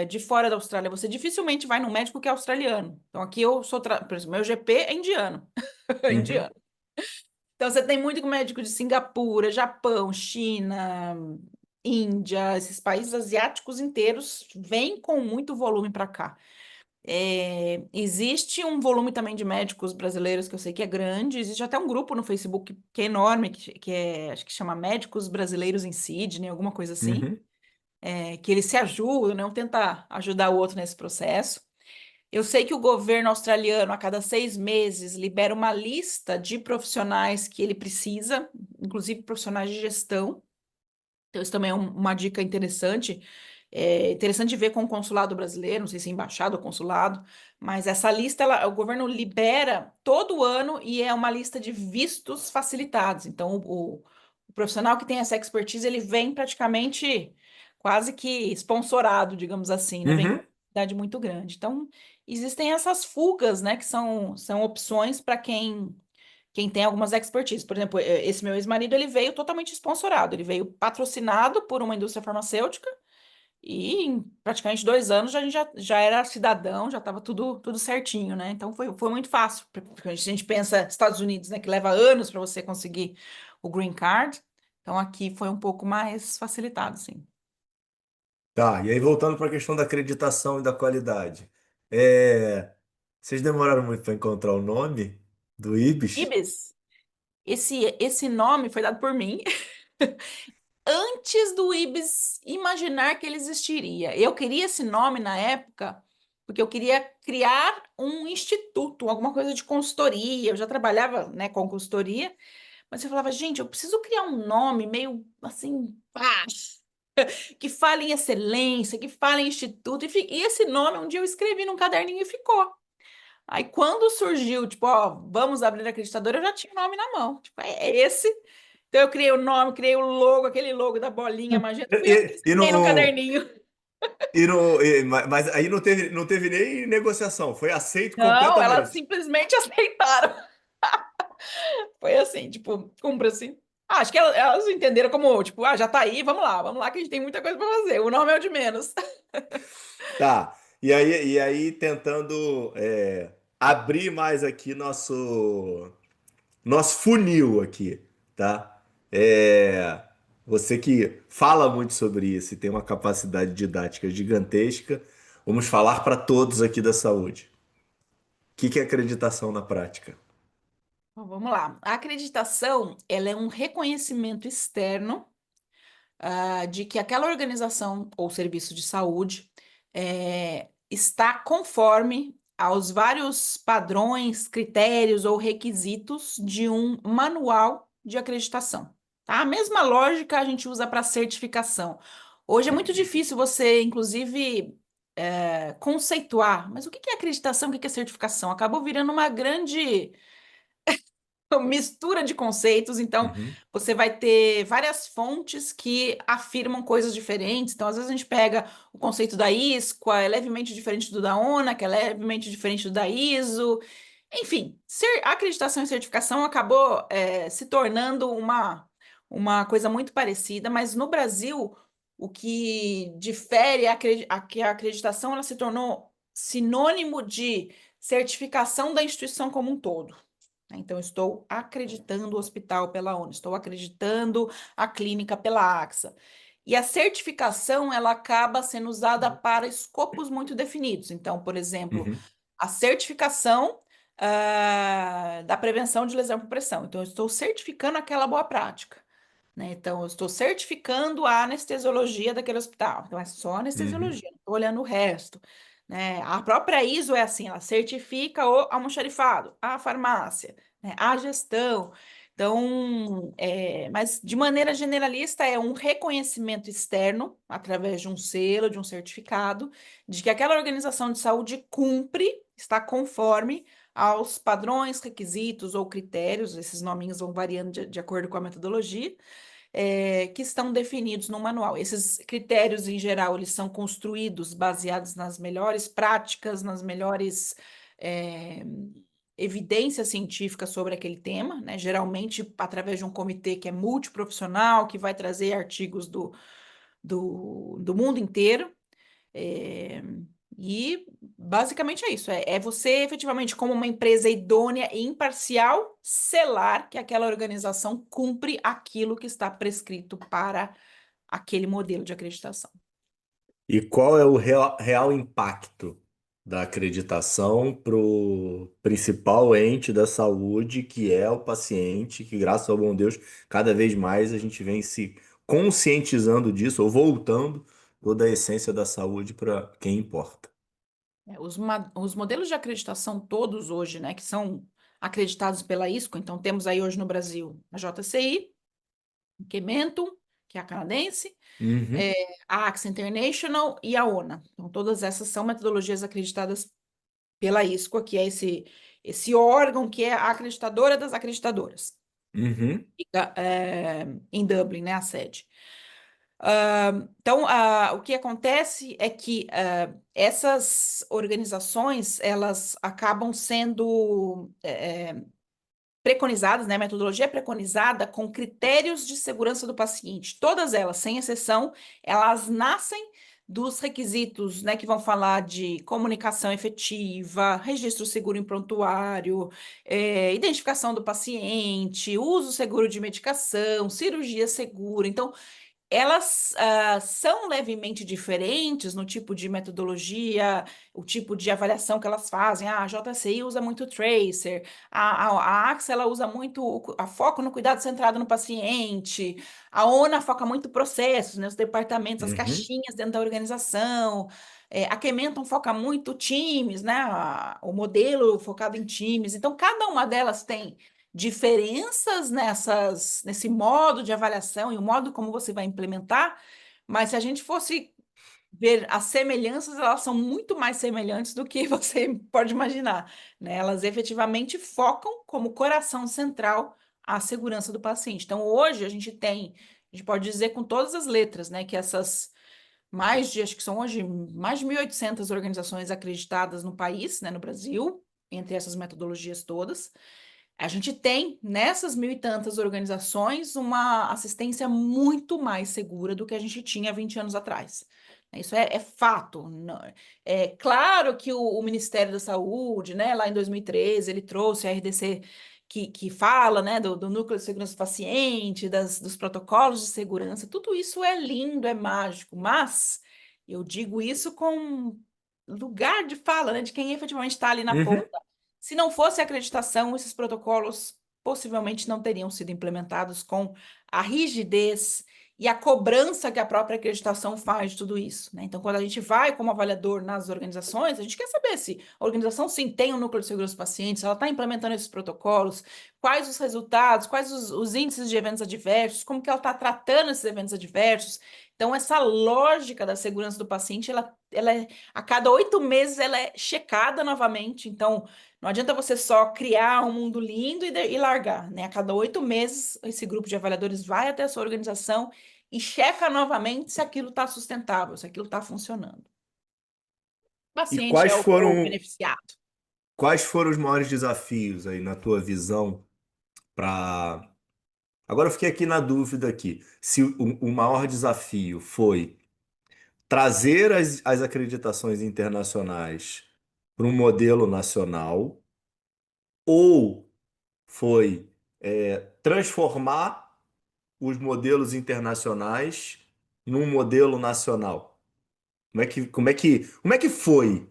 de fora da Austrália. Você dificilmente vai num médico que é australiano. Então aqui eu sou, por exemplo, meu GP é indiano. Uhum. Indiano. Então você tem muito médico de Singapura, Japão, China, Índia, esses países asiáticos inteiros vêm com muito volume para cá. Existe um volume também de médicos brasileiros que eu sei que é grande. Existe até um grupo no Facebook que é enorme, acho que chama Médicos Brasileiros em Sydney, alguma coisa assim, Uhum. que eles se ajudam, né? Um tentar ajudar o outro nesse processo. Eu sei que o governo australiano, a cada 6 meses, libera uma lista de profissionais que ele precisa, inclusive profissionais de gestão. Então, isso também é uma dica interessante. É interessante ver com o consulado brasileiro, não sei se é embaixada ou consulado, mas essa lista o governo libera todo ano e é uma lista de vistos facilitados. Então, o profissional que tem essa expertise, ele vem praticamente quase que sponsorado, digamos assim, né? Vem com uma Uhum. quantidade muito grande. Então, existem essas fugas, né, que são opções para quem tem algumas expertise. Por exemplo, esse meu ex-marido, ele veio totalmente sponsorado, ele veio patrocinado por uma indústria farmacêutica e em praticamente 2 anos a gente já era cidadão, já estava tudo certinho, né? Então foi muito fácil. Porque a gente pensa Estados Unidos, né, que leva anos para você conseguir o green card. Então aqui foi um pouco mais facilitado, sim. Tá, e aí voltando para a questão da acreditação e da qualidade. É, vocês demoraram muito para encontrar o nome do IBIS? Ibis, esse nome foi dado por mim antes do Ibis imaginar que ele existiria. Eu queria esse nome na época porque eu queria criar um instituto, alguma coisa de consultoria. Eu já trabalhava, né, com consultoria, mas eu falava, gente, eu preciso criar um nome meio assim, que fale em excelência, que fale em instituto. E esse nome um dia eu escrevi num caderninho e ficou. Aí quando surgiu, tipo, ó, vamos abrir a acreditadora, eu já tinha o nome na mão. Tipo, é esse. Então eu criei o nome, criei o logo, aquele logo da bolinha magenta, fui eu que E desenhei no caderninho. mas aí não teve nem negociação, foi aceito Não, elas completamente. simplesmente aceitaram. Foi assim, tipo, cumpra-se. Acho que elas entenderam como, tipo, já tá aí, vamos lá, que a gente tem muita coisa pra fazer. O nome é o de menos. Tá. E aí tentando abrir mais aqui nosso funil aqui, tá? É, você que fala muito sobre isso e tem uma capacidade didática gigantesca, vamos falar para todos aqui da saúde. O que que é acreditação na prática? Bom, vamos lá. A acreditação, ela é um reconhecimento externo, de que aquela organização ou serviço de saúde está conforme aos vários padrões, critérios ou requisitos de um manual de acreditação. Tá? A mesma lógica a gente usa para certificação. Hoje é muito difícil você, inclusive, conceituar, mas o que é acreditação, o que é certificação? Acabou virando uma grande mistura de conceitos, então Uhum, você vai ter várias fontes que afirmam coisas diferentes. Então, às vezes a gente pega o conceito da ISQA, é levemente diferente do da ONA, que é levemente diferente do da ISO. Enfim, acreditação e certificação acabou se tornando uma coisa muito parecida, mas no Brasil o que difere é que a acreditação ela se tornou sinônimo de certificação da instituição como um todo, né? Então, estou acreditando o hospital pela ONU, estou acreditando a clínica pela AXA. E a certificação, ela acaba sendo usada para escopos muito definidos. Então, por exemplo, uhum, a certificação da prevenção de lesão por pressão. Então, eu estou certificando aquela boa prática, né? Então, eu estou certificando a anestesiologia daquele hospital. Então, é só uhum, anestesiologia, não estou olhando o resto, né? A própria ISO é assim, ela certifica o almoxarifado, a farmácia, né? A gestão. Então, mas de maneira generalista, é um reconhecimento externo, através de um selo, de um certificado, de que aquela organização de saúde cumpre, está conforme aos padrões, requisitos ou critérios, esses nominhos vão variando de acordo com a metodologia, que estão definidos no manual. Esses critérios, em geral, eles são construídos baseados nas melhores práticas, nas melhores é, evidências científicas sobre aquele tema, né? Geralmente através de um comitê que é multiprofissional, que vai trazer artigos do mundo inteiro. É, e basicamente é isso: é você efetivamente, como uma empresa idônea e imparcial, selar que aquela organização cumpre aquilo que está prescrito para aquele modelo de acreditação. E qual é o real impacto da acreditação para o principal ente da saúde, que é o paciente, que, graças ao bom Deus, cada vez mais a gente vem se conscientizando disso, ou voltando toda a essência da saúde para quem importa. Os modelos de acreditação todos hoje, né, que são acreditados pela ISCO, então temos aí hoje no Brasil a JCI, o Kementum, que é a canadense, Uhum, é, a AXA International e a ONA. Então, todas essas são metodologias acreditadas pela ISCO, que é esse órgão que é a acreditadora das acreditadoras. Uhum. Fica, em Dublin, né, a sede. Então, o que acontece é que essas organizações, elas acabam sendo preconizadas, né? A metodologia é preconizada com critérios de segurança do paciente. Todas elas, sem exceção, elas nascem dos requisitos, né, que vão falar de comunicação efetiva, registro seguro em prontuário, identificação do paciente, uso seguro de medicação, cirurgia segura. Então, elas são levemente diferentes no tipo de metodologia, o tipo de avaliação que elas fazem. A JCI usa muito tracer, a AXA ela usa muito a foco no cuidado centrado no paciente, a ONA foca muito processos, né, os departamentos, as Uhum. caixinhas dentro da organização. A Kementon foca muito times, né, o modelo focado em times. Então, cada uma delas tem diferenças nesse modo de avaliação e o modo como você vai implementar, mas se a gente fosse ver as semelhanças, elas são muito mais semelhantes do que você pode imaginar, né? Elas efetivamente focam como coração central a segurança do paciente. Então, hoje a gente pode dizer com todas as letras, né, que essas acho que são hoje mais de 1.800 organizações acreditadas no país, né, no Brasil, entre essas metodologias todas. A gente tem nessas mil e tantas organizações uma assistência muito mais segura do que a gente tinha 20 anos atrás. Isso é fato. É claro que o Ministério da Saúde, né, lá em 2013, ele trouxe a RDC que fala, né, do núcleo de segurança do paciente, dos protocolos de segurança. Tudo isso é lindo, é mágico, mas eu digo isso com lugar de fala, né, de quem efetivamente está ali na Uhum. ponta. Se não fosse a acreditação, esses protocolos possivelmente não teriam sido implementados com a rigidez e a cobrança que a própria acreditação faz de tudo isso, né? Então, quando a gente vai como avaliador nas organizações, a gente quer saber se a organização sim tem um núcleo de segurança dos pacientes, se ela está implementando esses protocolos, quais os resultados, quais os índices de eventos adversos, como que ela está tratando esses eventos adversos. Então, essa lógica da segurança do paciente, ela a cada 8 meses ela é checada novamente. Então, não adianta você só criar um mundo lindo e largar, né? A cada 8 meses, esse grupo de avaliadores vai até a sua organização e checa novamente se aquilo está sustentável, se aquilo está funcionando. O E paciente é o beneficiado. quais foram os maiores desafios aí na tua visão para... Agora eu fiquei aqui na dúvida aqui, se o maior desafio foi trazer as acreditações internacionais para um modelo nacional ou foi transformar os modelos internacionais num modelo nacional? Como é que foi?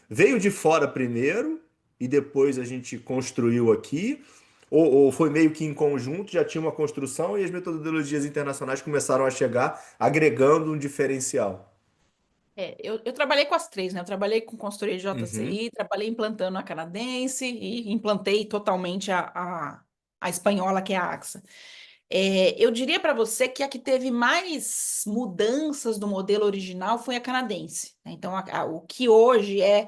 Veio de fora primeiro e depois a gente construiu aqui? Ou foi meio que em conjunto, já tinha uma construção e as metodologias internacionais começaram a chegar, agregando um diferencial? Eu trabalhei com as três, né? Eu trabalhei com consultoria de Uhum, JCI, trabalhei implantando a canadense e implantei totalmente a espanhola, que é a AXA. Eu diria para você que a que teve mais mudanças do modelo original foi a canadense, né? Então, o que hoje é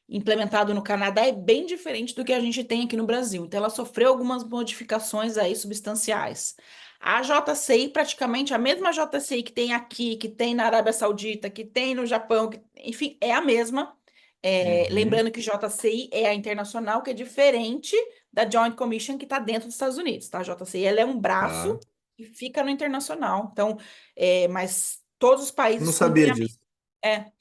implementado no Canadá é bem diferente do que a gente tem aqui no Brasil. Então, ela sofreu algumas modificações aí substanciais. A JCI, praticamente a mesma JCI que tem aqui, que tem na Arábia Saudita, que tem no Japão, enfim, é a mesma. uhum, Lembrando que JCI é a internacional, que é diferente da Joint Commission que está dentro dos Estados Unidos, tá? A JCI ela é um braço tá. que fica no internacional. Então, mas todos os Não países cumprem sabia a disso. mesma.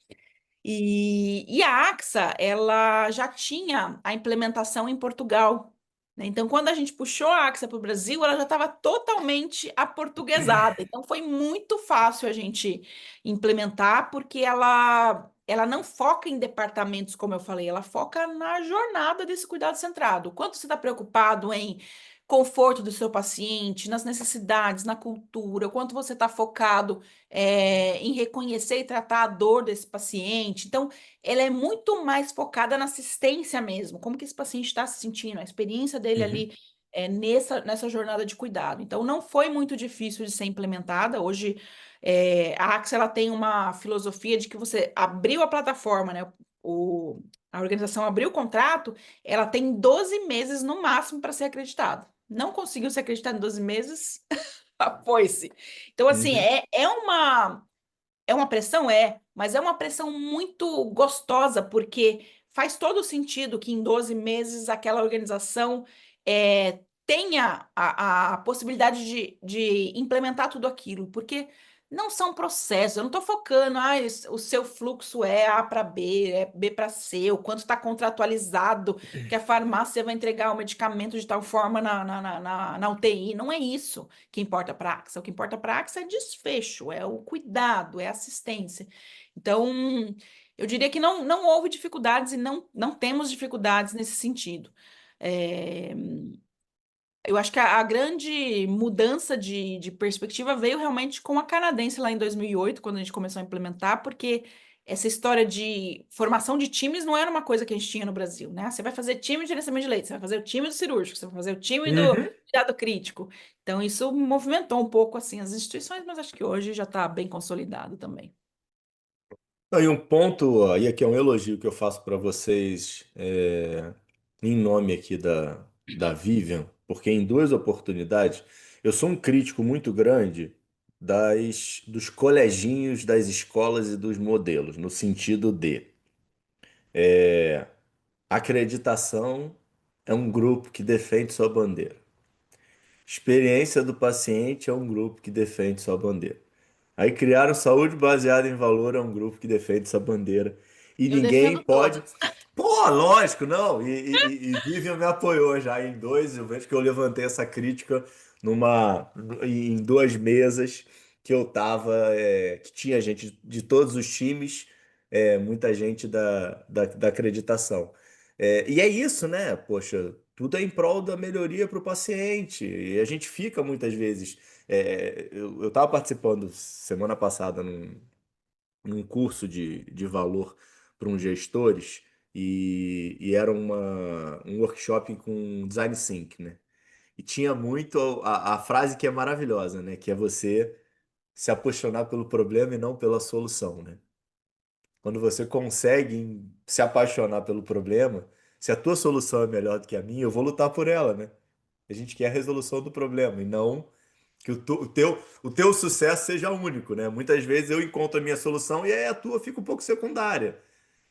E a AXA, ela já tinha a implementação em Portugal, né? Então, quando a gente puxou a AXA para o Brasil, ela já estava totalmente aportuguesada. Então, foi muito fácil a gente implementar, porque ela não foca em departamentos, como eu falei, ela foca na jornada desse cuidado centrado. O quanto você está preocupado em conforto do seu paciente, nas necessidades, na cultura, o quanto você está focado em reconhecer e tratar a dor desse paciente. Então, ela é muito mais focada na assistência mesmo, como que esse paciente está se sentindo, a experiência dele Uhum. ali nessa jornada de cuidado. Então, não foi muito difícil de ser implementada. Hoje, a Axel ela tem uma filosofia de que você abriu a plataforma, né? A organização abriu o contrato, ela tem 12 meses no máximo para ser acreditada. não conseguiu se acreditar em 12 meses, foi-se. Então, assim, Uhum. é uma pressão? É, mas é uma pressão muito gostosa, porque faz todo sentido que em 12 meses aquela organização tenha a possibilidade de implementar tudo aquilo, porque não são processos. Eu não estou focando, o seu fluxo é A para B, é B para C, o quanto está contratualizado, que a farmácia vai entregar o medicamento de tal forma na UTI. Não é isso que importa para a AXA. O que importa para a AXA é desfecho, é o cuidado, é assistência. Então, eu diria que não houve dificuldades e não temos dificuldades nesse sentido. É, eu acho que a grande mudança de perspectiva veio realmente com a canadense lá em 2008, quando a gente começou a implementar, porque essa história de formação de times não era uma coisa que a gente tinha no Brasil, né? Você vai fazer time de gerenciamento de leite, você vai fazer o time do cirúrgico, você vai fazer o time do Uhum. cuidado crítico. Então, isso movimentou um pouco assim as instituições, mas acho que hoje já está bem consolidado também. Não, e um ponto, ó, e aqui é um elogio que eu faço para vocês, em nome aqui da Vivian, porque em duas oportunidades eu sou um crítico muito grande dos coleginhos, das escolas e dos modelos, no sentido de acreditação é um grupo que defende sua bandeira. Experiência do paciente é um grupo que defende sua bandeira. Aí criaram saúde baseada em valor, é um grupo que defende essa bandeira. E Eu ninguém defendo pode. todas. Pô, lógico, não. E Vivian me apoiou já em dois. Eu vejo que eu levantei essa crítica em duas mesas que eu tava, que tinha gente de todos os times, muita gente da acreditação. E é isso, né? Poxa, tudo é em prol da melhoria para o paciente. E a gente fica muitas vezes. Eu estava participando semana passada num curso de valor para uns gestores e era um workshop com design think, né? E tinha muito a frase que é maravilhosa, né? Que é você se apaixonar pelo problema e não pela solução, né? Quando você consegue se apaixonar pelo problema, se a tua solução é melhor do que a minha, eu vou lutar por ela, né? A gente quer a resolução do problema e não que o teu sucesso seja único, né? Muitas vezes eu encontro a minha solução e aí a tua fica um pouco secundária.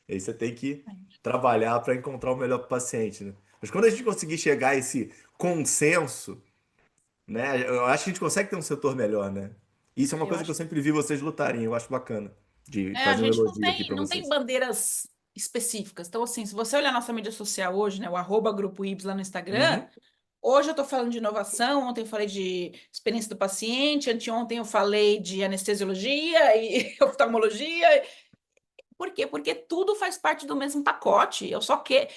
E aí você tem que trabalhar para encontrar o melhor pro paciente, né? Mas quando a gente conseguir chegar a esse consenso, né? Eu acho que a gente consegue ter um setor melhor, né? Isso é uma Eu coisa que eu acho. sempre vi vocês lutarem, eu acho bacana de A fazer um gente elogio aqui para não tem vocês. bandeiras específicas. Então, assim, se você olhar nossa mídia social hoje, né, o arroba Grupo Y lá no Instagram, Uhum. hoje eu estou falando de inovação, ontem eu falei de experiência do paciente, anteontem eu falei de anestesiologia e oftalmologia. Por quê? Porque tudo faz parte do mesmo pacote. Eu só que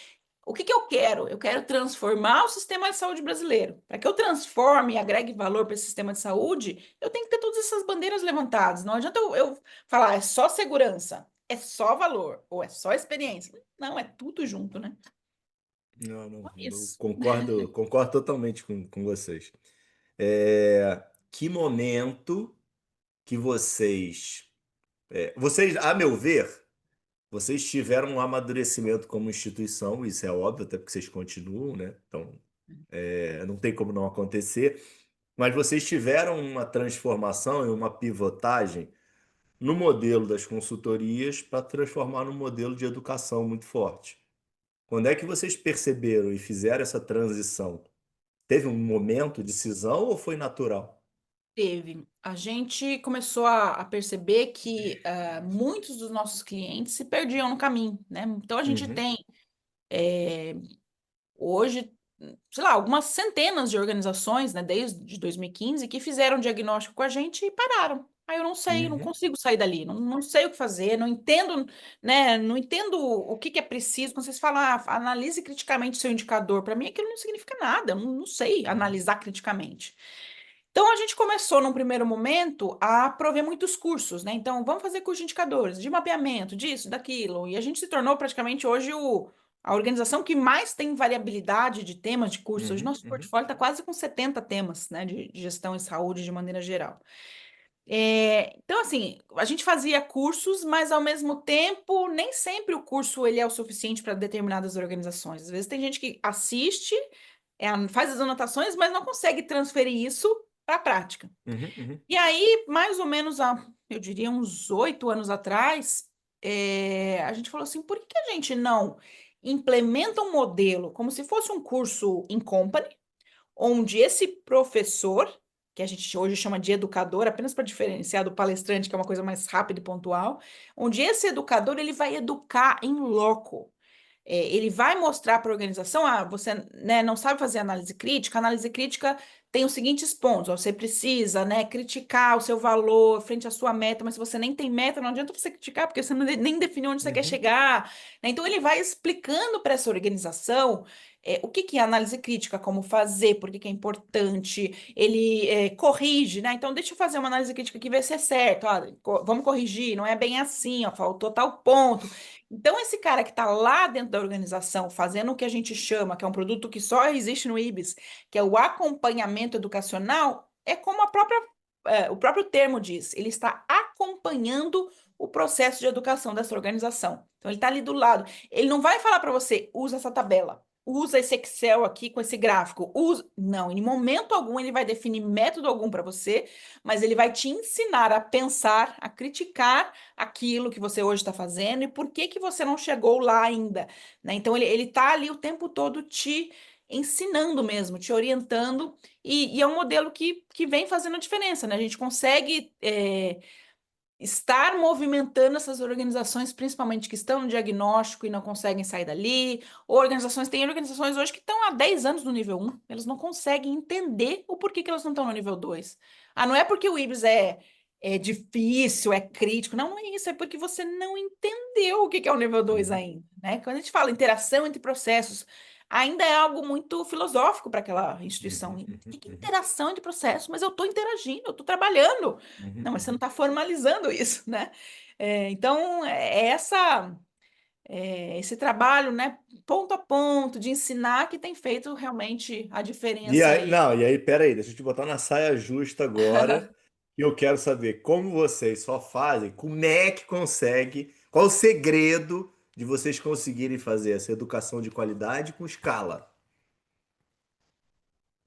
o que que eu quero? Eu quero transformar o sistema de saúde brasileiro. Para que eu transforme e agregue valor para esse sistema de saúde, eu tenho que ter todas essas bandeiras levantadas. Não adianta eu falar, é só segurança, é só valor, ou é só experiência. Não, é tudo junto, né? Não, não, Então é eu isso. concordo totalmente com vocês. Que momento que vocês, a meu ver, vocês tiveram um amadurecimento como instituição, isso é óbvio, até porque vocês continuam, né? Então, não tem como não acontecer, mas vocês tiveram uma transformação e uma pivotagem no modelo das consultorias para transformar num modelo de educação muito forte. Quando é que vocês perceberam e fizeram essa transição? Teve um momento de cisão ou foi natural? Teve. A gente começou a perceber que muitos dos nossos clientes se perdiam no caminho, né? Então a gente Uhum, tem hoje, sei lá, algumas centenas de organizações, né, desde 2015, que fizeram diagnóstico com a gente e pararam. Aí eu não sei, não uhum, consigo sair dali, não sei o que fazer, não entendo, né, não entendo o que que é preciso. Quando vocês falam, analise criticamente o seu indicador, para mim aquilo não significa nada, eu não sei uhum, analisar criticamente. Então, a gente começou, num primeiro momento, a prover muitos cursos, né? Então, vamos fazer curso de indicadores, de mapeamento, disso, daquilo. E a gente se tornou praticamente hoje a organização que mais tem variabilidade de temas de cursos. Hoje, uhum, nosso uhum. portfólio está quase com 70 temas, né, de gestão e saúde de maneira geral. Então, assim, a gente fazia cursos, mas ao mesmo tempo, nem sempre o curso ele é o suficiente para determinadas organizações. Às vezes tem gente que assiste faz as anotações, mas não consegue transferir isso para a prática. Uhum, uhum. E aí, mais ou menos eu diria, uns 8 anos atrás, a gente falou assim, por que que a gente não implementa um modelo como se fosse um curso in company, onde esse professor, que a gente hoje chama de educador, apenas para diferenciar do palestrante, que é uma coisa mais rápida e pontual, onde esse educador ele vai educar em loco. Ele vai mostrar para a organização, você, né, não sabe fazer análise crítica tem os seguintes pontos, ó, você precisa, né, criticar o seu valor frente à sua meta, mas se você nem tem meta, não adianta você criticar, porque você nem definiu onde você quer Uhum. chegar, né? Então ele vai explicando para essa organização o que que é análise crítica, como fazer, por que que é importante, ele corrige, né? Então deixa eu fazer uma análise crítica que vai ser certo, vamos corrigir, não é bem assim, ó, faltou tal ponto. Então, esse cara que está lá dentro da organização, fazendo o que a gente chama, que é um produto que só existe no IBS, que é o acompanhamento educacional, é como o próprio termo diz, ele está acompanhando o processo de educação dessa organização. Então, ele está ali do lado. Ele não vai falar para você, usa essa tabela, usa esse Excel aqui com esse gráfico, usa. Não, em momento algum ele vai definir método algum para você, mas ele vai te ensinar a pensar, a criticar aquilo que você hoje está fazendo e por que que você não chegou lá ainda, né? Então ele está ali o tempo todo te ensinando mesmo, te orientando e é um modelo que vem fazendo a diferença, né? A gente consegue estar movimentando essas organizações, principalmente que estão no diagnóstico e não conseguem sair dali, ou tem organizações hoje que estão há 10 anos no nível 1, elas não conseguem entender o porquê que elas não estão no nível 2. Não é porque o IBS é difícil, é crítico, não é isso, é porque você não entendeu o que que é o nível 2 Uhum. ainda, né? Quando a gente fala interação entre processos, ainda é algo muito filosófico para aquela instituição. Uhum, Que uhum, uhum, interação entre processos? Mas eu estou interagindo, eu estou trabalhando. uhum, Não, mas você não uhum. está formalizando isso, né? Então, esse trabalho, né, ponto a ponto, de ensinar que tem feito realmente a E diferença aí, aí. não, e aí, peraí, deixa eu te botar na saia justa agora. E eu quero saber como vocês só fazem, como é que consegue, qual o segredo de vocês conseguirem fazer essa educação de qualidade com escala?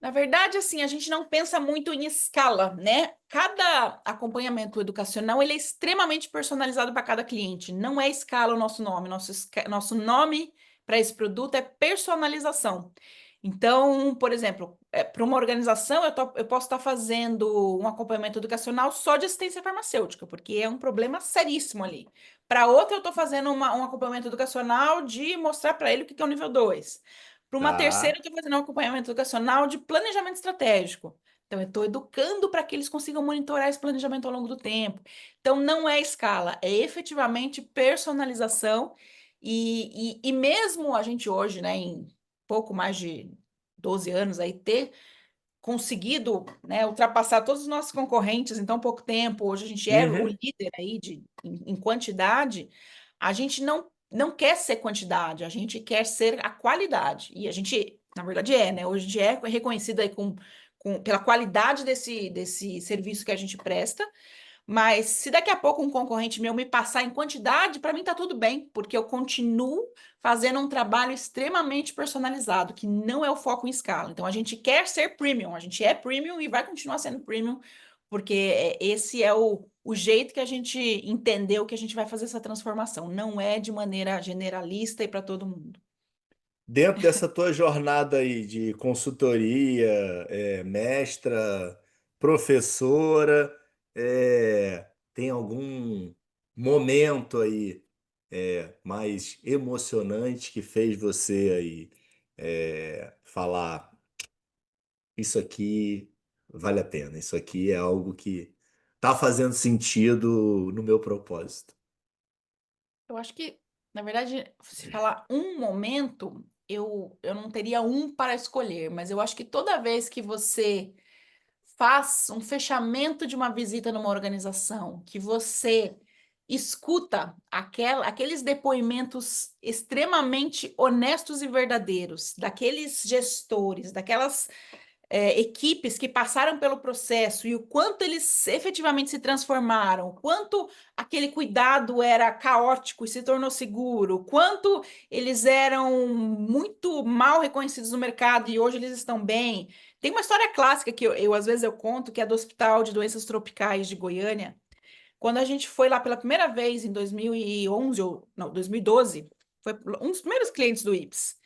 Na verdade, assim, a gente não pensa muito em escala, né? Cada acompanhamento educacional, ele é extremamente personalizado para cada cliente. Não é escala o nosso nome. Nosso nome para esse produto é personalização. Então, por exemplo, para uma organização, eu posso estar fazendo um acompanhamento educacional só de assistência farmacêutica, porque é um problema seríssimo ali. Para outra, eu estou fazendo um acompanhamento educacional de mostrar para ele o que que é o nível 2. Para uma terceira, eu Tá? estou fazendo um acompanhamento educacional de planejamento estratégico. Então, eu estou educando para que eles consigam monitorar esse planejamento ao longo do tempo. Então, não é escala, é efetivamente personalização. E mesmo a gente hoje, né, em pouco mais de 12 anos aí, ter conseguido, né, ultrapassar todos os nossos concorrentes em tão pouco tempo, hoje a gente é o Uhum. líder aí em quantidade, a gente não quer ser quantidade, a gente quer ser a qualidade. E a gente, na verdade, né? Hoje a gente é reconhecido aí pela qualidade desse serviço que a gente presta, mas se daqui a pouco um concorrente meu me passar em quantidade, para mim tá tudo bem, porque eu continuo fazendo um trabalho extremamente personalizado, que não é o foco em escala. Então a gente quer ser premium, a gente é premium e vai continuar sendo premium, porque esse é o jeito que a gente entendeu que a gente vai fazer essa transformação. Não é de maneira generalista e para todo mundo. Dentro dessa tua jornada aí de consultoria, mestra, professora, tem algum momento aí mais emocionante que fez você aí falar isso aqui vale a pena, isso aqui é algo que tá fazendo sentido no meu propósito. Eu acho que, na verdade, se falar um momento, eu não teria um para escolher, mas eu acho que toda vez que você faz um fechamento de uma visita numa organização, que você escuta aqueles depoimentos extremamente honestos e verdadeiros daqueles gestores, daquelas equipes que passaram pelo processo e o quanto eles efetivamente se transformaram, o quanto aquele cuidado era caótico e se tornou seguro, o quanto eles eram muito mal reconhecidos no mercado e hoje eles estão bem. Tem uma história clássica que às vezes eu conto, que é do Hospital de Doenças Tropicais de Goiânia. Quando a gente foi lá pela primeira vez em 2011 ou não, 2012, foi um dos primeiros clientes do IPS.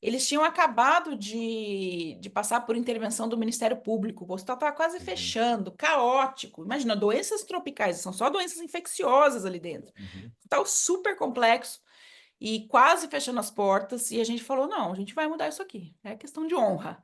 Eles tinham acabado de passar por intervenção do Ministério Público. O hospital estava quase Uhum, fechando, caótico. Imagina, doenças tropicais, são só doenças infecciosas ali dentro. uhum. Hospital super complexo e quase fechando as portas. E a gente falou: não, a gente vai mudar isso aqui. É questão de honra.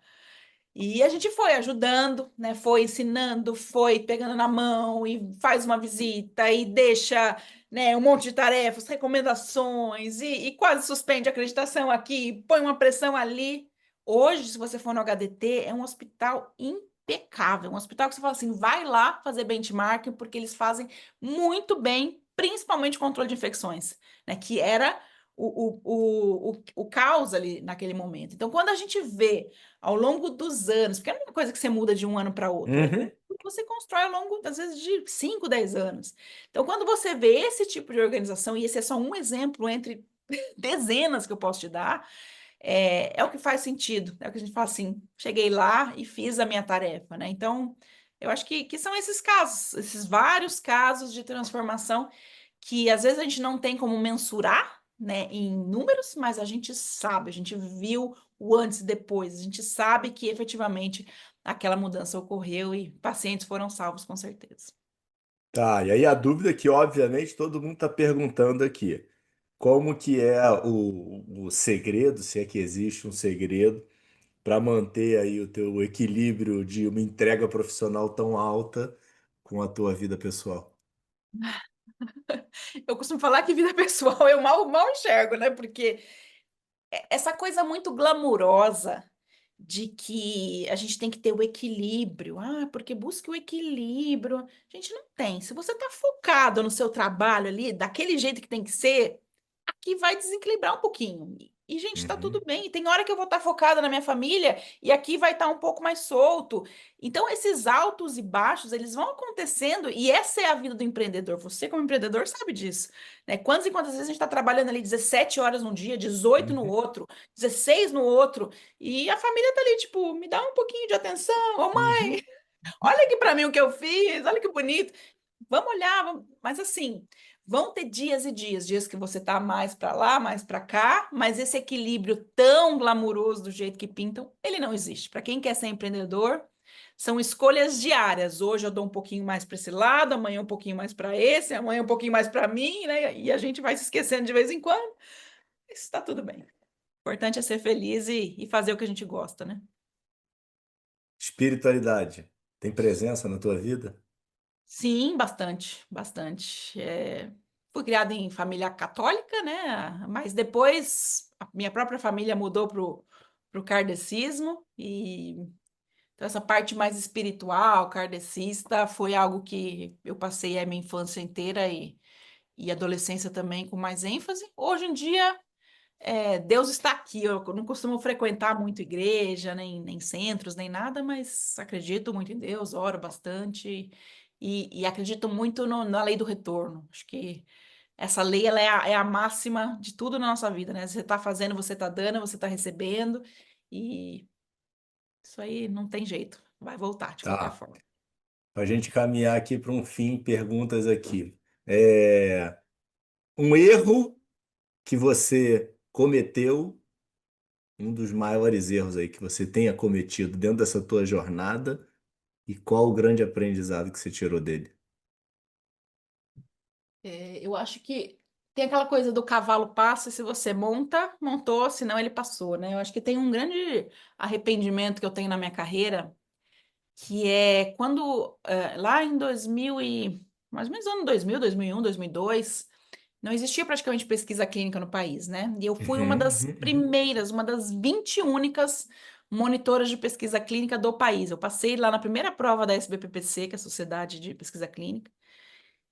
E a gente foi ajudando, né? Foi ensinando, foi pegando na mão e faz uma visita e deixa, né, um monte de tarefas, recomendações e quase suspende a acreditação aqui, põe uma pressão ali. Hoje, se você for no HDT, é um hospital impecável, um hospital que você fala assim, vai lá fazer benchmarking porque eles fazem muito bem, principalmente controle de infecções, né? Que era o caos ali naquele momento. Então, quando a gente vê ao longo dos anos, porque não é uma coisa que você muda de um ano para outro, é Uhum. o que você constrói ao longo, às vezes, de 5, 10 anos. Então, quando você vê esse tipo de organização, e esse é só um exemplo entre dezenas que eu posso te dar, é o que faz sentido. É o que a gente fala assim: cheguei lá e fiz a minha tarefa, né? Então, eu acho que são esses casos, esses vários casos de transformação que às vezes a gente não tem como mensurar, né, em números, mas a gente sabe, a gente viu o antes e depois, a gente sabe que efetivamente aquela mudança ocorreu e pacientes foram salvos com certeza. Tá, e aí a dúvida que obviamente todo mundo está perguntando aqui, como que é o segredo, se é que existe um segredo, para manter aí o teu equilíbrio de uma entrega profissional tão alta com a tua vida pessoal? Eu costumo falar que vida pessoal eu mal enxergo, né? Porque essa coisa muito glamurosa de que a gente tem que ter o equilíbrio. Ah, porque busque o equilíbrio. A gente não tem. Se você está focado no seu trabalho ali, daquele jeito que tem que ser, aqui vai desequilibrar um pouquinho. E, gente, tá tudo Uhum, bem. Tem hora que eu vou estar focada na minha família e aqui vai estar um pouco mais solto. Então, esses altos e baixos, eles vão acontecendo e essa é a vida do empreendedor. Você, como empreendedor, sabe disso, né? Quantas e quantas vezes a gente está trabalhando ali 17 horas num dia, 18 no uhum, outro, 16 no outro, e a família tá ali, tipo, me dá um pouquinho de atenção. Ô, mãe, uhum, olha aqui para mim o que eu fiz, olha que bonito. Vamos olhar, mas assim, vão ter dias e dias, dias que você tá mais para lá, mais para cá, mas esse equilíbrio tão glamuroso do jeito que pintam, ele não existe. Para quem quer ser empreendedor, são escolhas diárias. Hoje eu dou um pouquinho mais para esse lado, amanhã um pouquinho mais para esse, amanhã um pouquinho mais para mim, né? E a gente vai se esquecendo de vez em quando. Isso está tudo bem. O importante é ser feliz e fazer o que a gente gosta, né? espiritualidade tem presença na tua vida? Sim, bastante, bastante. Fui criada em família católica, né? Mas depois a minha própria família mudou pro kardecismo e então essa parte mais espiritual, kardecista, foi algo que eu passei a minha infância inteira e adolescência também com mais ênfase. Hoje em dia, Deus está aqui. Eu não costumo frequentar muito igreja, nem centros, nem nada, mas acredito muito em Deus, oro bastante e acredito muito na lei do retorno. Acho que essa lei ela é a máxima de tudo na nossa vida, né? Você está fazendo, você está dando, você está recebendo e isso aí não tem jeito, vai voltar de qualquer Tá. forma. Para a gente caminhar aqui para um fim, perguntas aqui. É, um erro que você cometeu, um dos maiores erros aí que você tenha cometido dentro dessa tua jornada, e qual o grande aprendizado que você tirou dele? Eu acho que tem aquela coisa do cavalo passa, se você monta, montou, senão ele passou, né? Eu acho que tem um grande arrependimento que eu tenho na minha carreira, que é quando, lá em 2000 mais ou menos ano 2000, 2001, 2002, não existia praticamente pesquisa clínica no país, né? E eu fui uma Uhum, das uhum, uhum. primeiras, uma das 20 únicas monitoras de pesquisa clínica do país. Eu passei lá na primeira prova da SBPPC, que é a Sociedade de Pesquisa Clínica,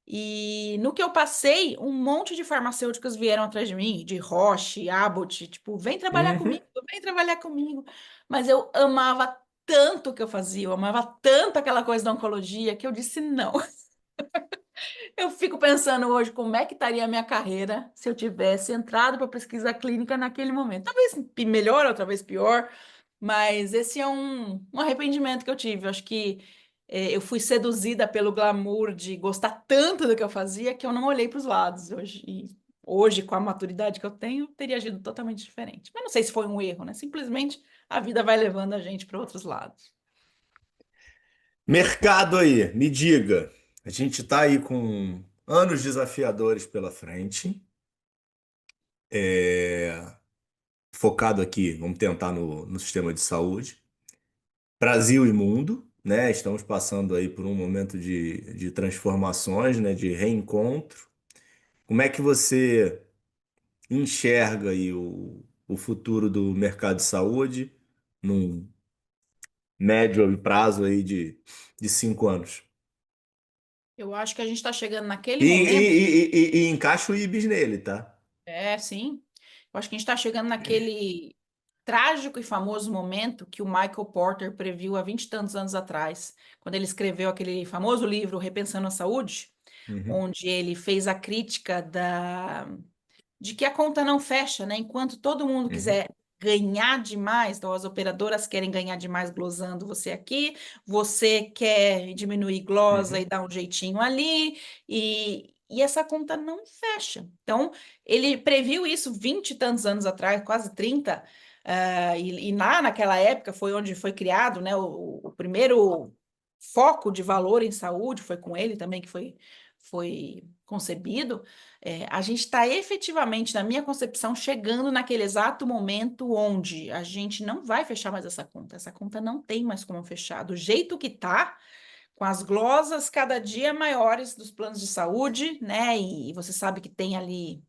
e no que eu passei, um monte de farmacêuticas vieram atrás de mim, de Roche, Abbott, tipo, vem trabalhar comigo, Uhum. vem trabalhar comigo. Mas eu amava tanto o que eu fazia, eu amava tanto aquela coisa da oncologia que eu disse não. Eu fico pensando hoje como é que estaria a minha carreira se eu tivesse entrado para pesquisa clínica naquele momento. Talvez melhor, outra vez pior, mas esse é um arrependimento que eu tive. Eu acho que eu fui seduzida pelo glamour de gostar tanto do que eu fazia que eu não olhei para os lados hoje. E hoje, com a maturidade que eu tenho, eu teria agido totalmente diferente. Mas não sei se foi um erro, né? Simplesmente a vida vai levando a gente para outros lados. Mercado aí, me diga. A gente está aí com anos desafiadores pela frente. É, focado aqui, vamos tentar no sistema de saúde. Brasil e mundo, né? Estamos passando aí por um momento de transformações, né? De reencontro. Como é que você enxerga aí o futuro do mercado de saúde num médio prazo aí de 5 anos? Eu acho que a gente está chegando naquele E, momento. e encaixa o IBIS nele, tá? É, sim. Eu acho que a gente está chegando naquele trágico e famoso momento que o Michael Porter previu há 20 e tantos anos atrás, quando ele escreveu aquele famoso livro Repensando a Saúde, Uhum, onde ele fez a crítica de que a conta não fecha, né? Enquanto todo mundo uhum, quiser ganhar demais, então as operadoras querem ganhar demais glosando você aqui, você quer diminuir glosa e uhum, dar um jeitinho ali, e essa conta não fecha. Então, ele previu isso 20 e tantos anos atrás, quase 30, e naquela época foi onde foi criado, né, o primeiro foco de valor em saúde, foi com ele também que foi concebido. A gente está efetivamente, na minha concepção, chegando naquele exato momento onde a gente não vai fechar mais essa conta. Essa conta não tem mais como fechar. Do jeito que está, com as glosas cada dia maiores dos planos de saúde, né? E você sabe que tem ali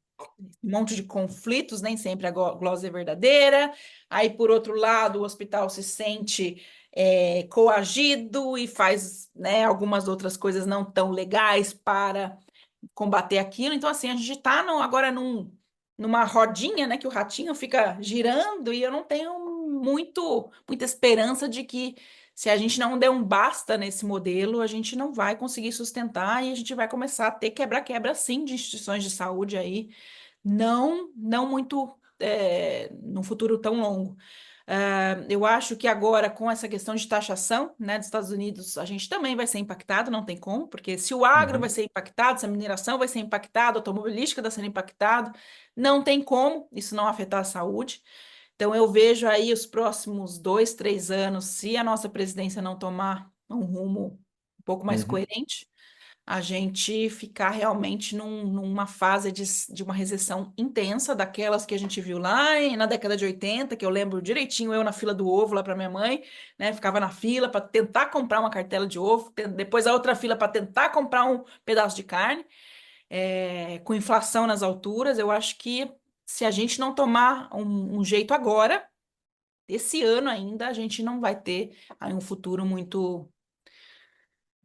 um monte de conflitos, nem sempre a glosa é verdadeira. Aí, por outro lado, o hospital se sente coagido e faz, né, algumas outras coisas não tão legais para combater aquilo. Então, assim, a gente está agora numa rodinha, né, que o ratinho fica girando e eu não tenho muita esperança de que se a gente não der um basta nesse modelo, a gente não vai conseguir sustentar e a gente vai começar a ter quebra-quebra, sim, de instituições de saúde aí, não muito, num futuro tão longo. Eu acho que agora, com essa questão de taxação, né, dos Estados Unidos, a gente também vai ser impactado, não tem como, porque se o agro vai uhum, ser impactado, se a mineração vai ser impactada, a automobilística está sendo impactado, não tem como isso não afetar a saúde. Então, eu vejo aí os próximos 2, 3 anos, se a nossa presidência não tomar um rumo um pouco mais uhum, coerente, a gente ficar realmente numa fase de uma recessão intensa, daquelas que a gente viu lá na década de 80, que eu lembro direitinho, eu na fila do ovo lá para minha mãe, né? Ficava na fila para tentar comprar uma cartela de ovo, depois a outra fila para tentar comprar um pedaço de carne, com inflação nas alturas. Eu acho que se a gente não tomar um jeito agora, esse ano ainda, a gente não vai ter aí um futuro muito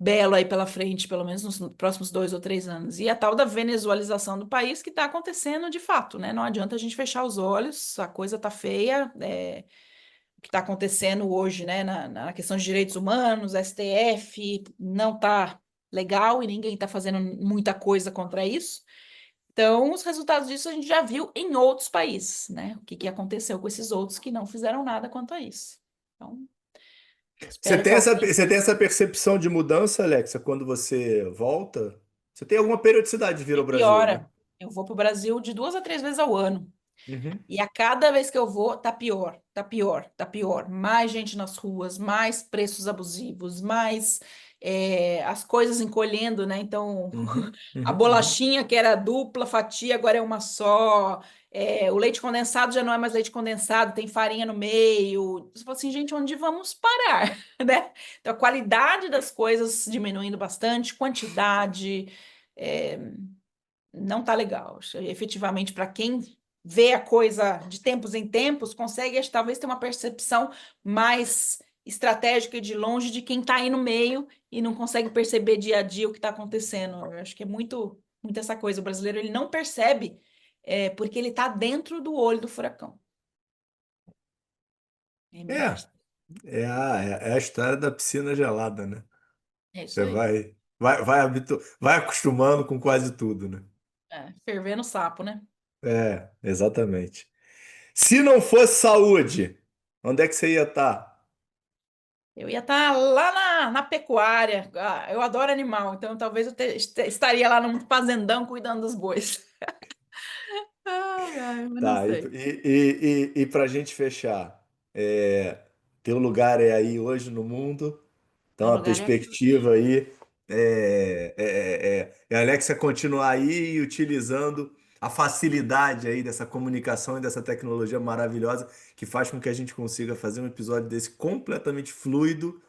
belo aí pela frente, pelo menos nos próximos 2 ou 3 anos. E a tal da venezualização do país que está acontecendo de fato, né? Não adianta a gente fechar os olhos, a coisa tá feia. O que está acontecendo hoje, né, na questão de direitos humanos, STF, não tá legal e ninguém está fazendo muita coisa contra isso. Então, os resultados disso a gente já viu em outros países, né? O que que aconteceu com esses outros que não fizeram nada quanto a isso. Então, espero que alguém você tem essa percepção de mudança, Alexa, quando você volta? Você tem alguma periodicidade de vir e ao Brasil, né? piora. Eu vou para o Brasil de 2 a 3 vezes ao ano. Uhum, E a cada vez que eu vou, tá pior, tá pior, tá pior. Mais gente nas ruas, mais preços abusivos, mais as coisas encolhendo, né? Então, uhum, a uhum, uhum. bolachinha que era dupla fatia, agora é uma só. O leite condensado já não é mais leite condensado, tem farinha no meio. Você fala assim, gente, onde vamos parar, né? Então, a qualidade das coisas diminuindo bastante, quantidade. é, não tá legal. Efetivamente, para quem vê a coisa de tempos em tempos, consegue talvez ter uma percepção mais estratégica e de longe de quem está aí no meio e não consegue perceber dia a dia o que está acontecendo. Eu acho que é muito essa coisa. O brasileiro ele não percebe porque ele está dentro do olho do furacão. É a minha É, percepção. É a história da piscina gelada, né? É isso Você aí. vai acostumando com quase tudo, né? É, ferver no sapo, né? É, exatamente. Se não fosse saúde, onde é que você ia estar? Eu ia estar lá na pecuária. Ah, eu adoro animal, então talvez estaria lá num fazendão cuidando dos bois. Ai, ai, mas não Tá, sei. e para gente fechar, teu lugar é aí hoje no mundo, Meu então a lugar é aqui. perspectiva aí é a Alexa continuar aí e utilizando a facilidade aí dessa comunicação e dessa tecnologia maravilhosa que faz com que a gente consiga fazer um episódio desse completamente fluido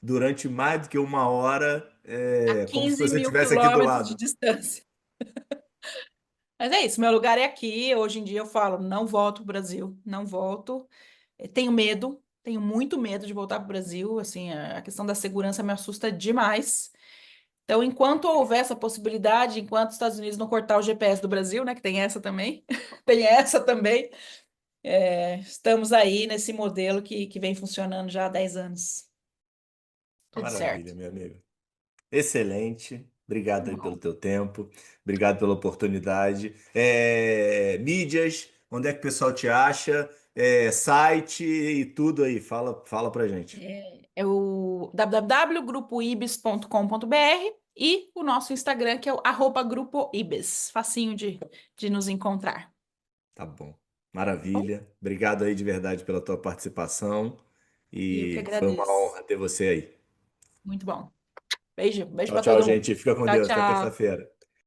durante mais do que uma hora, A como se 15 você mil estivesse aqui do quilômetros de lado. distância. Mas é isso, meu lugar é aqui. Hoje em dia eu falo, não volto pro Brasil, não volto. Tenho medo, tenho muito medo de voltar pro Brasil. Assim, a questão da segurança me assusta demais. Então, enquanto houver essa possibilidade, enquanto os Estados Unidos não cortar o GPS do Brasil, né, que tem essa também, tem essa também, estamos aí nesse modelo que vem funcionando já há 10 anos. Tudo certo. Maravilha, meu amigo. Excelente. Tá Obrigado aí pelo bom. teu tempo. Obrigado pela oportunidade. Mídias, onde é que o pessoal te acha? Site e tudo aí. Fala pra gente. É o www.grupoibis.com.br e o nosso Instagram, que é o @grupoibis. Facinho de nos encontrar. Tá bom. Tá bom? Maravilha. Obrigado aí de verdade pela tua participação. E eu que E foi uma agradeço. honra ter você aí. Muito bom. Beijo, beijo Tchau, para tchau, todo mundo. gente. Fica com Tchau, Deus. Até tchau. terça-feira.